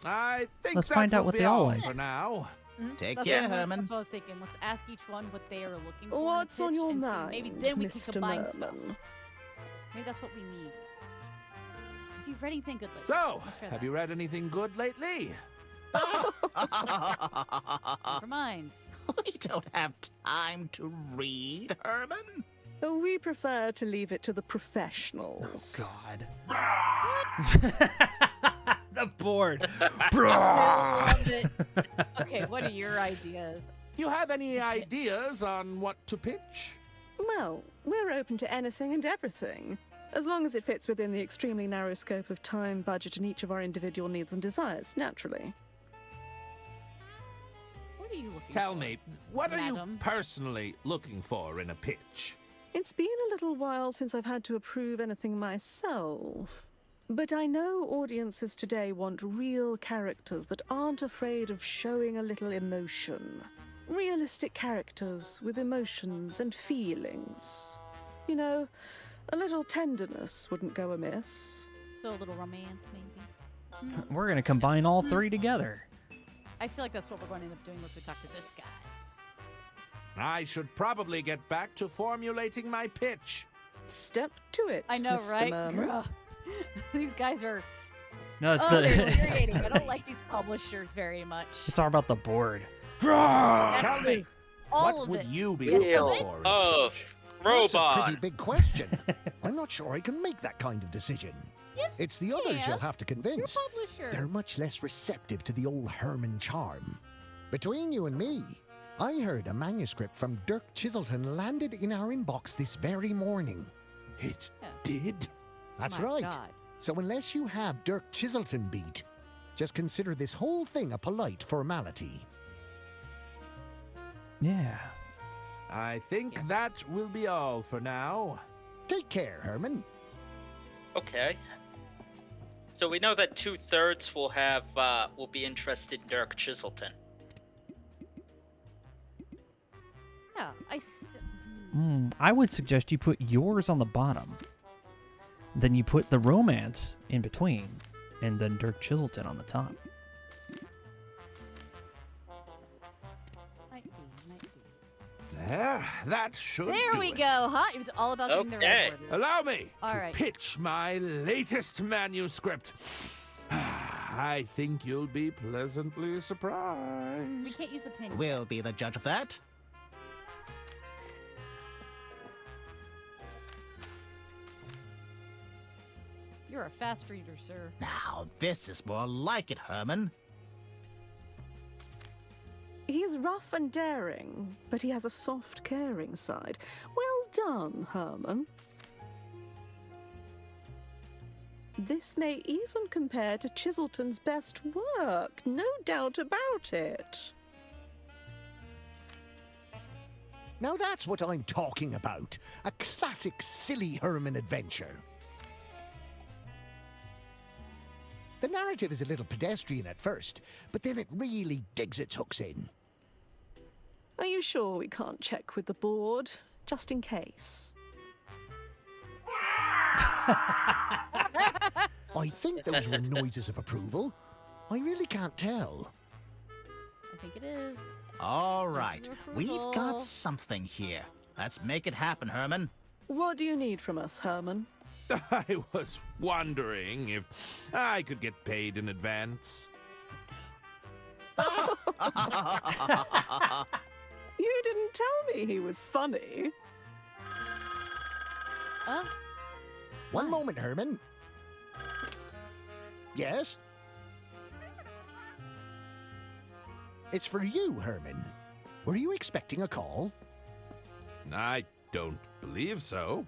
I think Let's that find out will what be they all all like. for now. Take That's care, what Herman. That's what I was thinking. Let's ask each one what they are looking for. in a What's on pitch your and see. mind, Maybe then we can Mr. combine stuff. Merman? Maybe that's what we need. If you've read anything good lately. So, let's try have that. you read anything good lately? Never mind. We don't have time to read, Herman. We prefer to leave it to the professionals. God. The board. I love it. Okay, what are your ideas? You have any ideas on what to pitch? Well, we're open to anything and everything, as long as it fits within the extremely narrow scope of time, budget, and each of our individual needs and desires, naturally. What are you looking Tell for? me, what are you madam? personally looking for in a pitch? It's been a little while since I've had to approve anything myself. But I know audiences today want real characters that aren't afraid of showing a little emotion. Realistic characters with emotions and feelings. You know, a little tenderness wouldn't go amiss. So a little romance, maybe. We're gonna combine all three together. I feel like that's what we're going to end up doing once we talk to this guy. I should probably get back to formulating my pitch. Step to it, I know, Mr. right? Merman. Ugh. These guys are... No, it's they're the. infuriating. I don't like these publishers very much. It's all about the board. Tell me, All what of would it. you be Feel looking for? of That's a robot. pretty big question. I'm not sure I can make that kind of decision. Yes, It's the others yes. you'll have to convince. Your publisher. They're much less receptive to the old Herman charm. Between you and me, I heard a manuscript from Dirk Chiselton landed in our inbox this very morning. It did? That's My right. God. So unless you have Dirk Chiselton beat, just consider this whole thing a polite formality. Yeah. I think that will be all for now. Take care, Herman. Okay. So we know that 2/3 will be interested in Dirk Chiselton. Yeah, I would suggest you put yours on the bottom. Then you put the romance in between, and then Dirk Chiselton on the top. Might be. There, that should There do we it. go, huh? It was all about getting the red word. Allow me All to right. pitch my latest manuscript. I think you'll be pleasantly surprised. We can't use the pin. We'll be the judge of that. You're a fast reader, sir. Now, this is more like it, Herman. He's rough and daring, but he has a soft, caring side. Well done, Herman. This may even compare to Chiselton's best work, no doubt about it. Now that's what I'm talking about. A classic silly Herman adventure. The narrative is a little pedestrian at first, but then it really digs its hooks in. Are you sure we can't check with the board, just in case? I think those were noises of approval. I really can't tell. I think it is. All right, we've got something here. Let's make it happen, Herman. What do you need from us, Herman? I was wondering if I could get paid in advance. You didn't tell me he was funny. One moment, Herman. Yes? It's for you, Herman. Were you expecting a call? I don't believe so.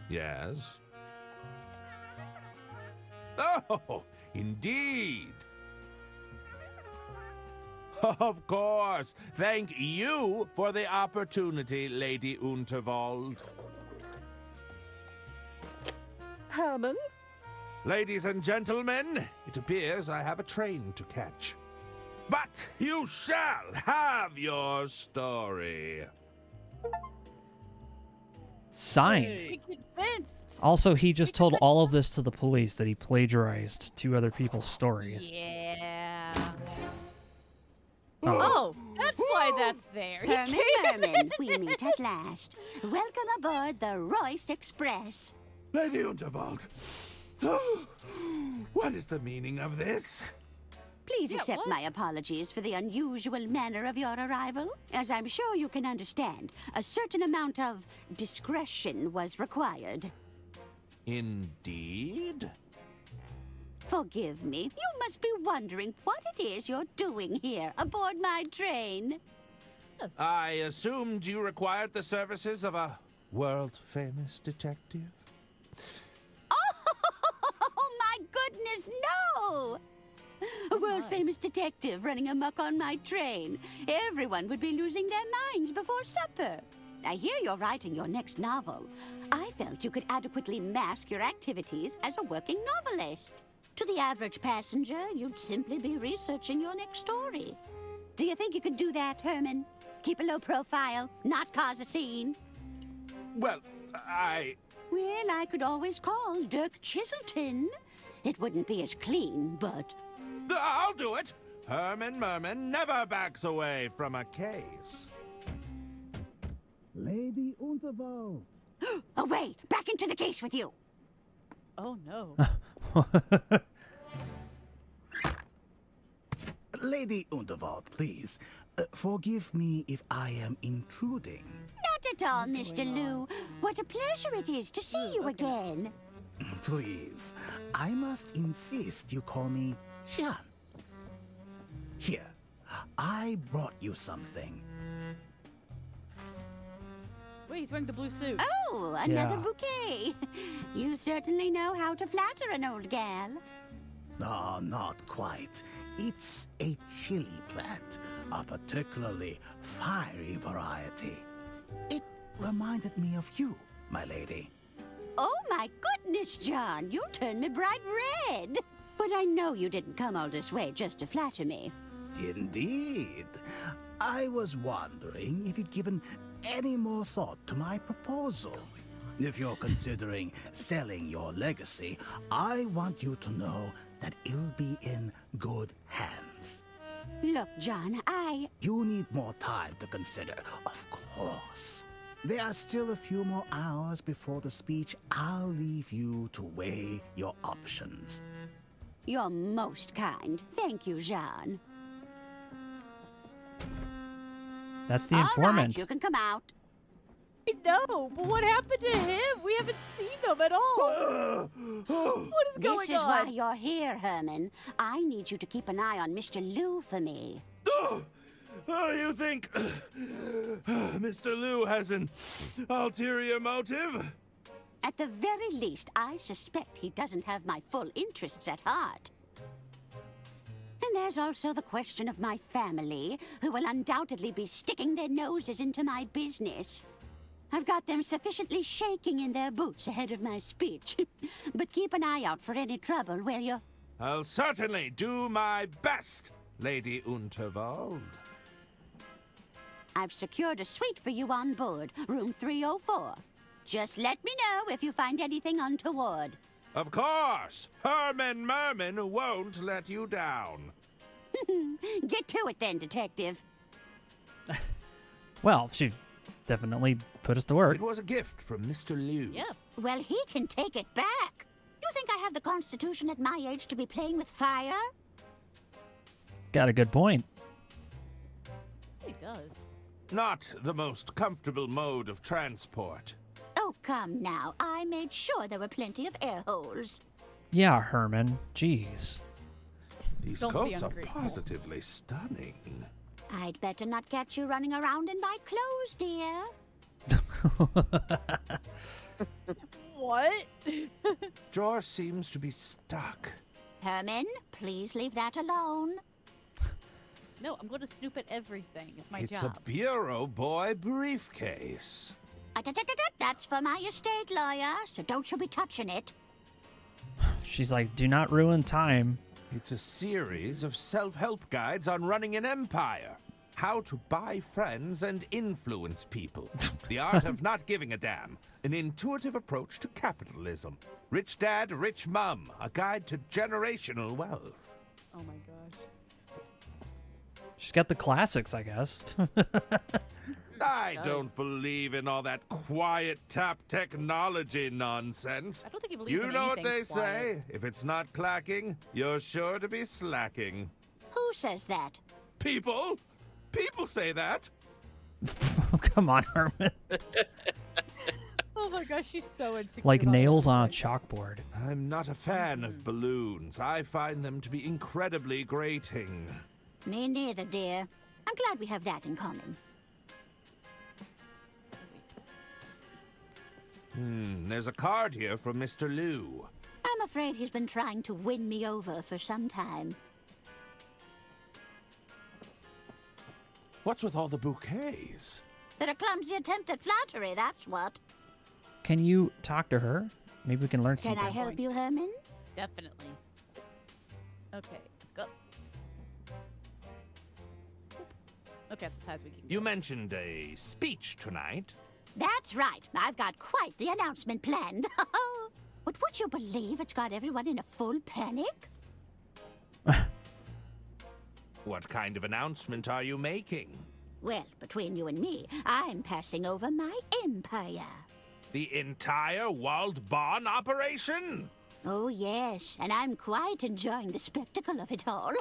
Yes. Oh, indeed. Of course. Thank you for the opportunity, Lady Unterwald. Herman? Ladies and gentlemen, it appears I have a train to catch. But you shall have your story. Signed. Be convinced. Also, he just told all of this to the police that he plagiarized two other people's stories. Yeah. Oh, that's why that's there. He Herman, came Herman, we meet at last. Welcome aboard the Royce Express. Lady Unterwald, what is the meaning of this? Please accept my apologies for the unusual manner of your arrival. As I'm sure you can understand, a certain amount of discretion was required. Indeed? Forgive me. You must be wondering what it is you're doing here aboard my train. I assumed you required the services of a world-famous detective. Oh, my goodness, no! A world-famous detective running amok on my train. Everyone would be losing their minds before supper. I hear you're writing your next novel. I felt you could adequately mask your activities as a working novelist. To the average passenger, you'd simply be researching your next story. Do you think you could do that, Herman? Keep a low profile, not cause a scene? Well, Well, I could always call Dirk Chiselton. It wouldn't be as clean, but... I'll do it! Herman Merman never backs away from a case. Lady Unterwald. Away! Back into the case with you! Oh, no. Lady Unterwald, please. Forgive me if I am intruding. Not at all, Mr. Liu. What a pleasure it is to see you again. Please, I must insist you call me Jean. Here, I brought you something. Wait, he's wearing the blue suit. Oh, another bouquet. You certainly know how to flatter an old gal. Oh, not quite. It's a chili plant, a particularly fiery variety. It reminded me of you, my lady. Oh, my goodness, John. You turned me bright red. But I know you didn't come all this way just to flatter me. Indeed. I was wondering if you'd given any more thought to my proposal. If you're considering selling your legacy, I want you to know that it'll be in good hands. Look, John, You need more time to consider, of course. There are still a few more hours before the speech. I'll leave you to weigh your options. You're most kind. Thank you, Jean. That's the All informant. right, you can come out. I know, but what happened to him? We haven't seen him at all. What is going on? This is why you're here, Herman. I need you to keep an eye on Mr. Liu for me. Oh, you think Mr. Liu has an ulterior motive? At the very least, I suspect he doesn't have my full interests at heart. And there's also the question of my family, who will undoubtedly be sticking their noses into my business. I've got them sufficiently shaking in their boots ahead of my speech. But keep an eye out for any trouble, will you? I'll certainly do my best, Lady Unterwald. I've secured a suite for you on board, room 304. Just let me know if you find anything untoward. Of course! Herman Merman won't let you down. Get to it then, Detective. Well, she definitely put us to work. It was a gift from Mr. Liu. Yeah. Well, he can take it back. You think I have the Constitution at my age to be playing with fire? Got a good point. He does. Not the most comfortable mode of transport. Oh, come now. I made sure there were plenty of air holes. Yeah, Herman. Jeez. These coats are positively stunning. I'd better not catch you running around in my clothes, dear. What? Drawer seems to be stuck. Herman, please leave that alone. No, I'm going to snoop at everything. It's my It's job. a bureau boy briefcase. That's for my estate lawyer, so don't you be touching it. She's like, do not ruin time. It's a series of self-help guides on running an empire. How to buy friends and influence people. The art of not giving a damn. An intuitive approach to capitalism. Rich Dad, Rich Mum. A guide to generational wealth. Oh my gosh. She's got the classics, I guess. I don't believe in all that quiet tap technology nonsense. I don't think he believes You in know what anything they say? If it's not clacking, you're sure to be slacking. Who says that? People? People say that. Come on, Herman. Oh my gosh, she's so insecure. Like about nails it. on a chalkboard. I'm not a fan of balloons. I find them to be incredibly grating. Me neither, dear. I'm glad we have that in common. There's a card here from Mr. Liu. I'm afraid he's been trying to win me over for some time. What's with all the bouquets? They're a clumsy attempt at flattery, that's what. Can you talk to her? Maybe we can learn Can something. I help you, Herman? Definitely. Okay, let's go. Okay, that's as high as we can go. You mentioned a speech tonight. That's right. I've got quite the announcement planned. But would you believe it's got everyone in a full panic? What kind of announcement are you making? Well, between you and me, I'm passing over my empire. The entire walled barn operation? Oh, yes, and I'm quite enjoying the spectacle of it all.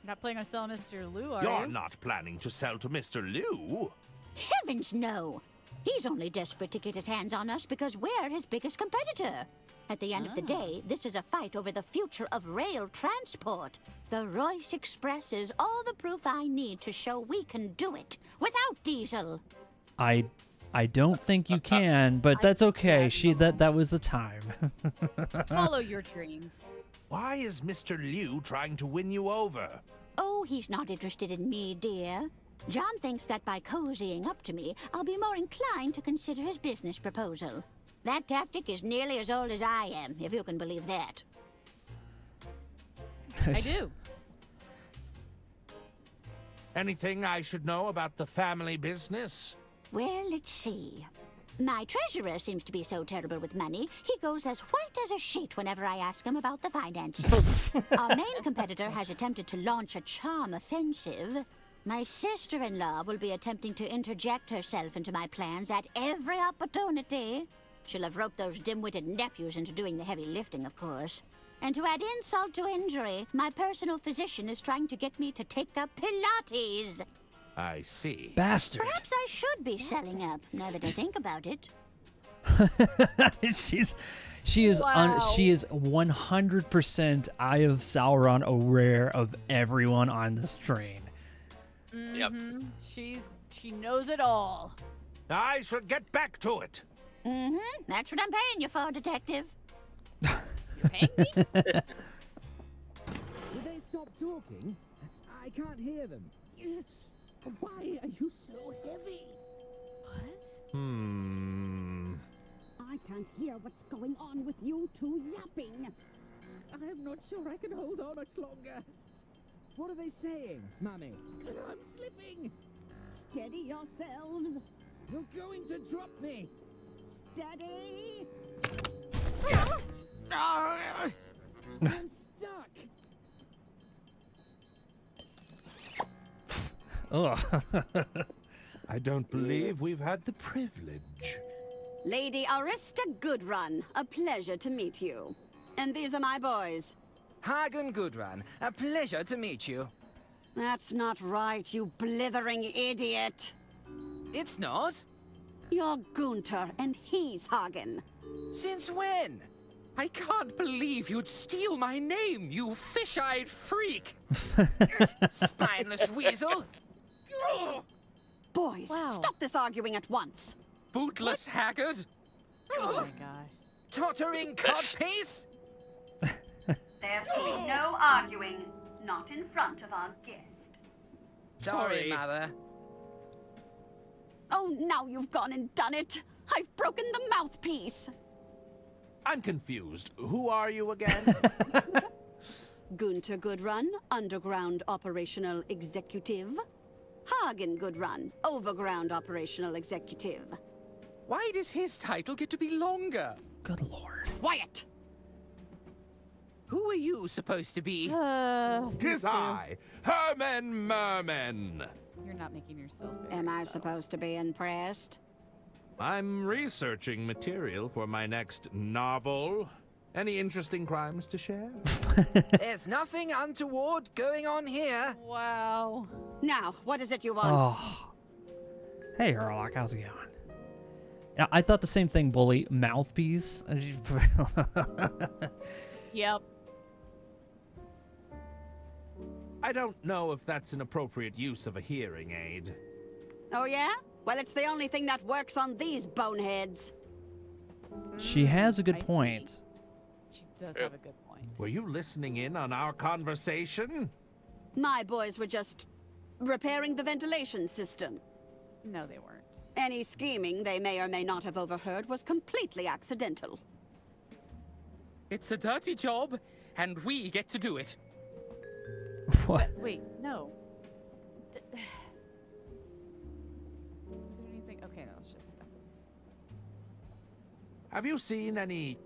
Not planning on selling Mr. Liu, are You're you? not planning to sell to Mr. Liu. Heavens, no. He's only desperate to get his hands on us because we're his biggest competitor. At the end of the day, this is a fight over the future of rail transport. The Royce Express is all the proof I need to show we can do it without diesel. I don't think you can, but that's okay. That was the time. Follow your dreams. Why is Mr. Liu trying to win you over? Oh, he's not interested in me, dear. John thinks that by cozying up to me, I'll be more inclined to consider his business proposal. That tactic is nearly as old as I am, if you can believe that. I do. Anything I should know about the family business? Well, let's see. My treasurer seems to be so terrible with money, he goes as white as a sheet whenever I ask him about the finances. Our main competitor has attempted to launch a charm offensive. My sister-in-law will be attempting to interject herself into my plans at every opportunity. She'll have roped those dim-witted nephews into doing the heavy lifting, of course. And to add insult to injury, my personal physician is trying to get me to take up Pilates. I see. Bastard. Perhaps I should be selling up, now that I think about it. she is she is 100% Eye of Sauron aware of everyone on this train. Mm-hmm. She knows it all. I should get back to it. Mm-hmm. That's what I'm paying you for, Detective. You're paying me? Will they stop talking? I can't hear them. Why are you so heavy? I can't hear what's going on with you two yapping. I'm not sure I can hold on much longer. What are they saying, Mummy? I'm slipping. Steady yourselves. You're going to drop me. Steady. I'm stuck. Ugh. I don't believe we've had the privilege. Lady Arista Goodrun, a pleasure to meet you. And these are my boys. Hagen Gudrun, a pleasure to meet you. That's not right, you blithering idiot. It's not. You're Gunther, and he's Hagen. Since when? I can't believe you'd steal my name, you fish-eyed freak! Spineless weasel! Boys, stop this arguing at once. Bootless haggard! Oh my gosh. Tottering codpiece! There's to be no arguing, not in front of our guest. Sorry, Mother. Oh, now you've gone and done it. I've broken the mouthpiece. I'm confused. Who are you again? Gunther Goodrun, Underground Operational Executive. Hagen Goodrun, Overground Operational Executive. Why does his title get to be longer? Good lord. Quiet! Who are you supposed to be? Tis I, Herman Merman. You're not making yourself very Am I supposed to be impressed? I'm researching material for my next novel. Any interesting crimes to share? There's nothing untoward going on here. Wow. Now, what is it you want? Oh. Hey, Herlock, how's it going? Yeah, I thought the same thing, Bully. Mouthpiece. Yep. I don't know if that's an appropriate use of a hearing aid. Oh, yeah? Well, it's the only thing that works on these boneheads. She has a good point. She does have a good point. Were you listening in on our conversation? My boys were just repairing the ventilation system. No, they weren't. Any scheming they may or may not have overheard was completely accidental. It's a dirty job, and we get to do it. What? Wait, no. Was there anything? Okay, no, it's just. Have you seen any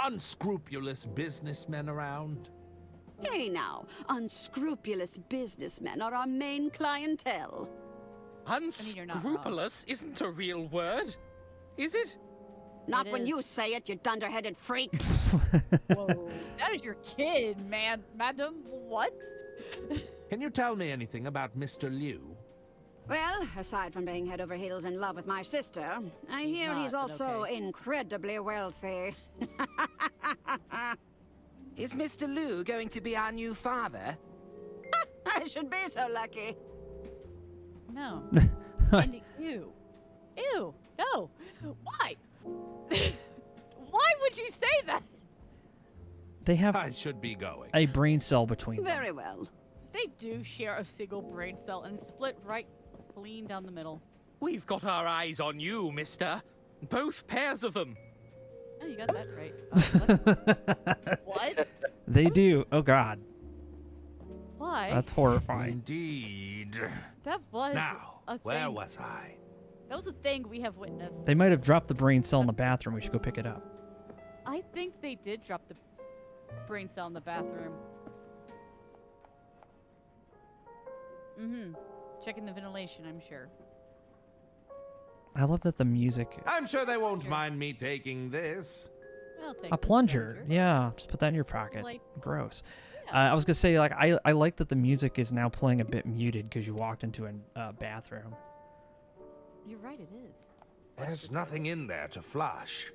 unscrupulous businessmen around? Hey now, unscrupulous businessmen are our main clientele. Unscrupulous isn't a real word, is it? Not when you say it, you dunderheaded freak. Whoa, that is your kid, man, madam. What? Can you tell me anything about Mr. Liu? Well, aside from being head over heels in love with my sister, I hear he's not, but also okay. incredibly wealthy. Is Mr. Liu going to be our new father? I should be so lucky. No. And ew. Ew. No. Why? Why would you say that? They have I should be going. a brain cell between them. Very well. They do share a single brain cell and split right clean down the middle. We've got our eyes on you, mister. Both pairs of them. Oh, you got that right. What? They do. Oh, God. Why? That's horrifying. Indeed. That was Now, a thing. where was I? That was a thing we have witnessed. They might have dropped the brain cell in the bathroom. We should go pick it up. I think they did drop the brain cell in the bathroom. Mm-hmm. Checking the ventilation, I'm sure. I love that the music. I'm sure they won't mind me taking this. I'll take A this plunger. Yeah, just put that in your pocket. Like- Gross. I was gonna say, like, I like that the music is now playing a bit muted because you walked into a bathroom. You're right, it is. There's nothing in there to flush.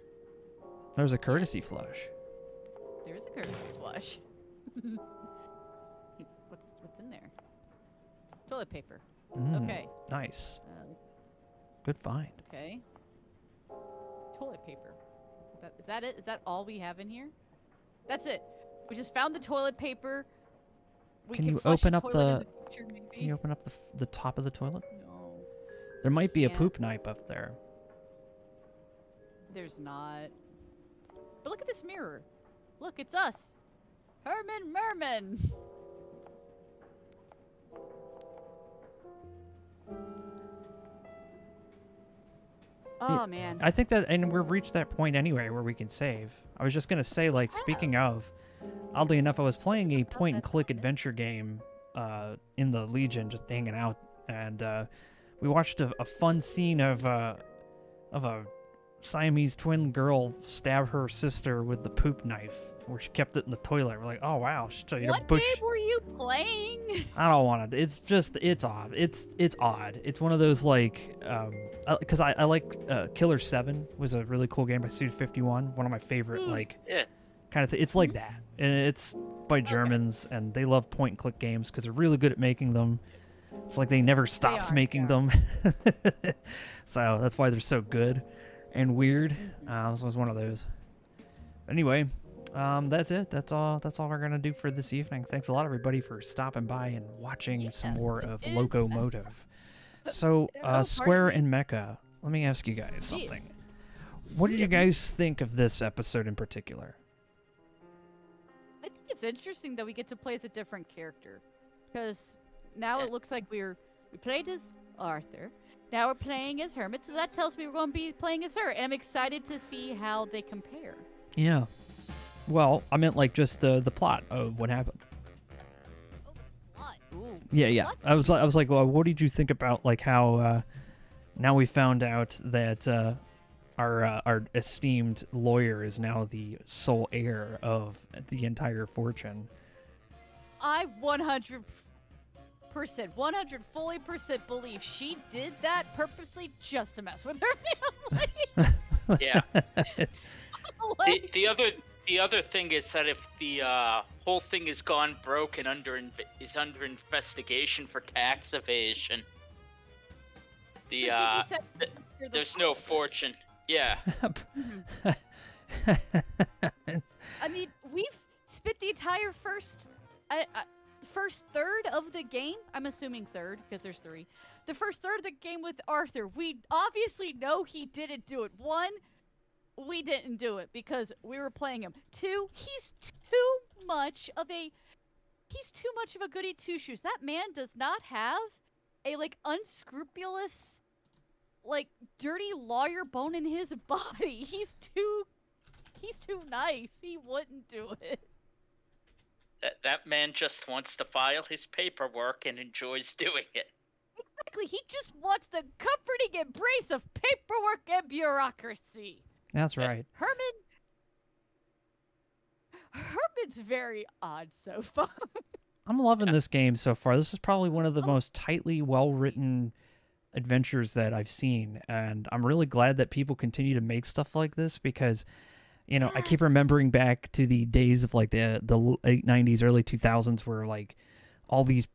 There's a courtesy flush. There's a courtesy flush. What's in there? Toilet paper. Okay. Nice. Good find. Okay. Toilet paper. Is that it? Is that all we have in here? That's it. We just found the toilet paper. Can you open up the? Can you open up the top of the toilet? No. There might be a poop knife up there. There's not. But look at this mirror. Look, it's us. Herman Merman. Oh, man. I think that, and we've reached that point anyway where we can save. I was just gonna say, like, speaking of, oddly enough, I was playing a point-and-click adventure game in the Legion, just hanging out, and we watched a fun scene of a Siamese twin girl stab her sister with the poop knife, where she kept it in the toilet. We're like, oh wow, What game were you playing? I don't want to. It's just, it's odd. It's odd. It's one of those, like, because I like Killer 7 was a really cool game by Suit 51. One of my favorite, like, kind of it's like that. And it's by Germans, and they love point and click games because they're really good at making them. It's like they never stopped making them. So that's why they're so good and weird. So it was one of those. Anyway, that's it. That's all we're gonna do for this evening. Thanks a lot, everybody, for stopping by and watching some more of Loco Motive. So, Square and Mecha, let me ask you guys something. What did you guys think of this episode in particular? I think it's interesting that we get to play as a different character, because now it looks like we played as Arthur. Now we're playing as Hermit, so that tells me we're going to be playing as her, and I'm excited to see how they compare. Yeah. Well, I meant like just the plot of what happened. Ooh. Yeah. I was like, well, what did you think about like how now we found out that our esteemed lawyer is now the sole heir of the entire fortune? I 100%, 100% believe she did that purposely just to mess with her family. Yeah. The other thing is that if the whole thing is gone broke and is under investigation for tax evasion, there's no fortune. Yeah. I mean, we've spent the entire first third of the game. I'm assuming third because there's 3. The first third of the game with Arthur. We obviously know he didn't do it. 1, we didn't do it because we were playing him. 2, he's too much of a goody two shoes. That man does not have a like unscrupulous, like dirty lawyer bone in his body. He's too nice. He wouldn't do it. That man just wants to file his paperwork and enjoys doing it. Exactly. He just wants the comforting embrace of paperwork and bureaucracy. That's right. Herman's very odd so far. I'm loving this game so far. This is probably one of the most tightly well-written adventures that I've seen, and I'm really glad that people continue to make stuff like this because, you know, I keep remembering back to the days of like the late 90s, early 2000s where like all these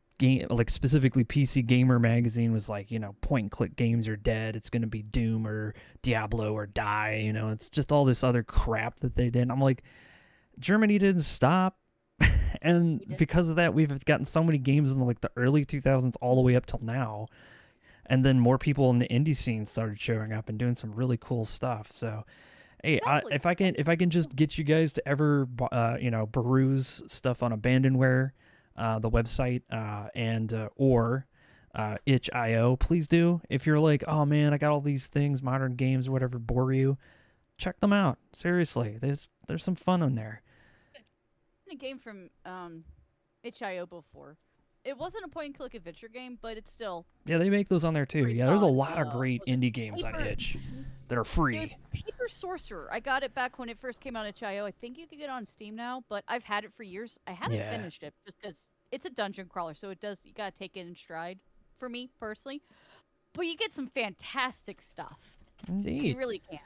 like specifically PC Gamer magazine was like, you know, point and click games are dead. It's going to be Doom or Diablo or die, you know. It's just all this other crap that they did. And I'm like, Germany didn't stop. And because of that, we've gotten so many games in like the early 2000s all the way up till now. And then more people in the indie scene started showing up and doing some really cool stuff. So, hey, if I can just get you guys to ever, peruse stuff on Abandonware, the website, or itch.io, please do. If you're like, oh man, I got all these things, modern games, whatever, bore you, check them out. Seriously, there's some fun on there. A game from itch.io before. It wasn't a point-and-click adventure game, but it's still... Yeah, they make those on there too. Yeah, there's a lot of solid. great indie games on itch that are free. It was Paper Sorcerer. I got it back when it first came out at itch.io. I think you can get it on Steam now, but I've had it for years. I haven't finished it just because it's a dungeon crawler, so you gotta take it in stride for me personally. But you get some fantastic stuff. Indeed. You really can.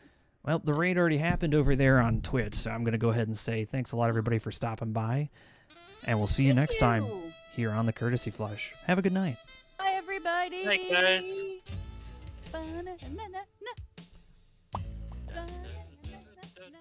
Well, the raid already happened over there on Twitch, so I'm going to go ahead and say thanks a lot, everybody, for stopping by. And we'll see you next time here on the Courtesy Flush. Have a good night. Bye, everybody. Night, guys. Ba-na-na-na-na. Ba-na-na-na-na.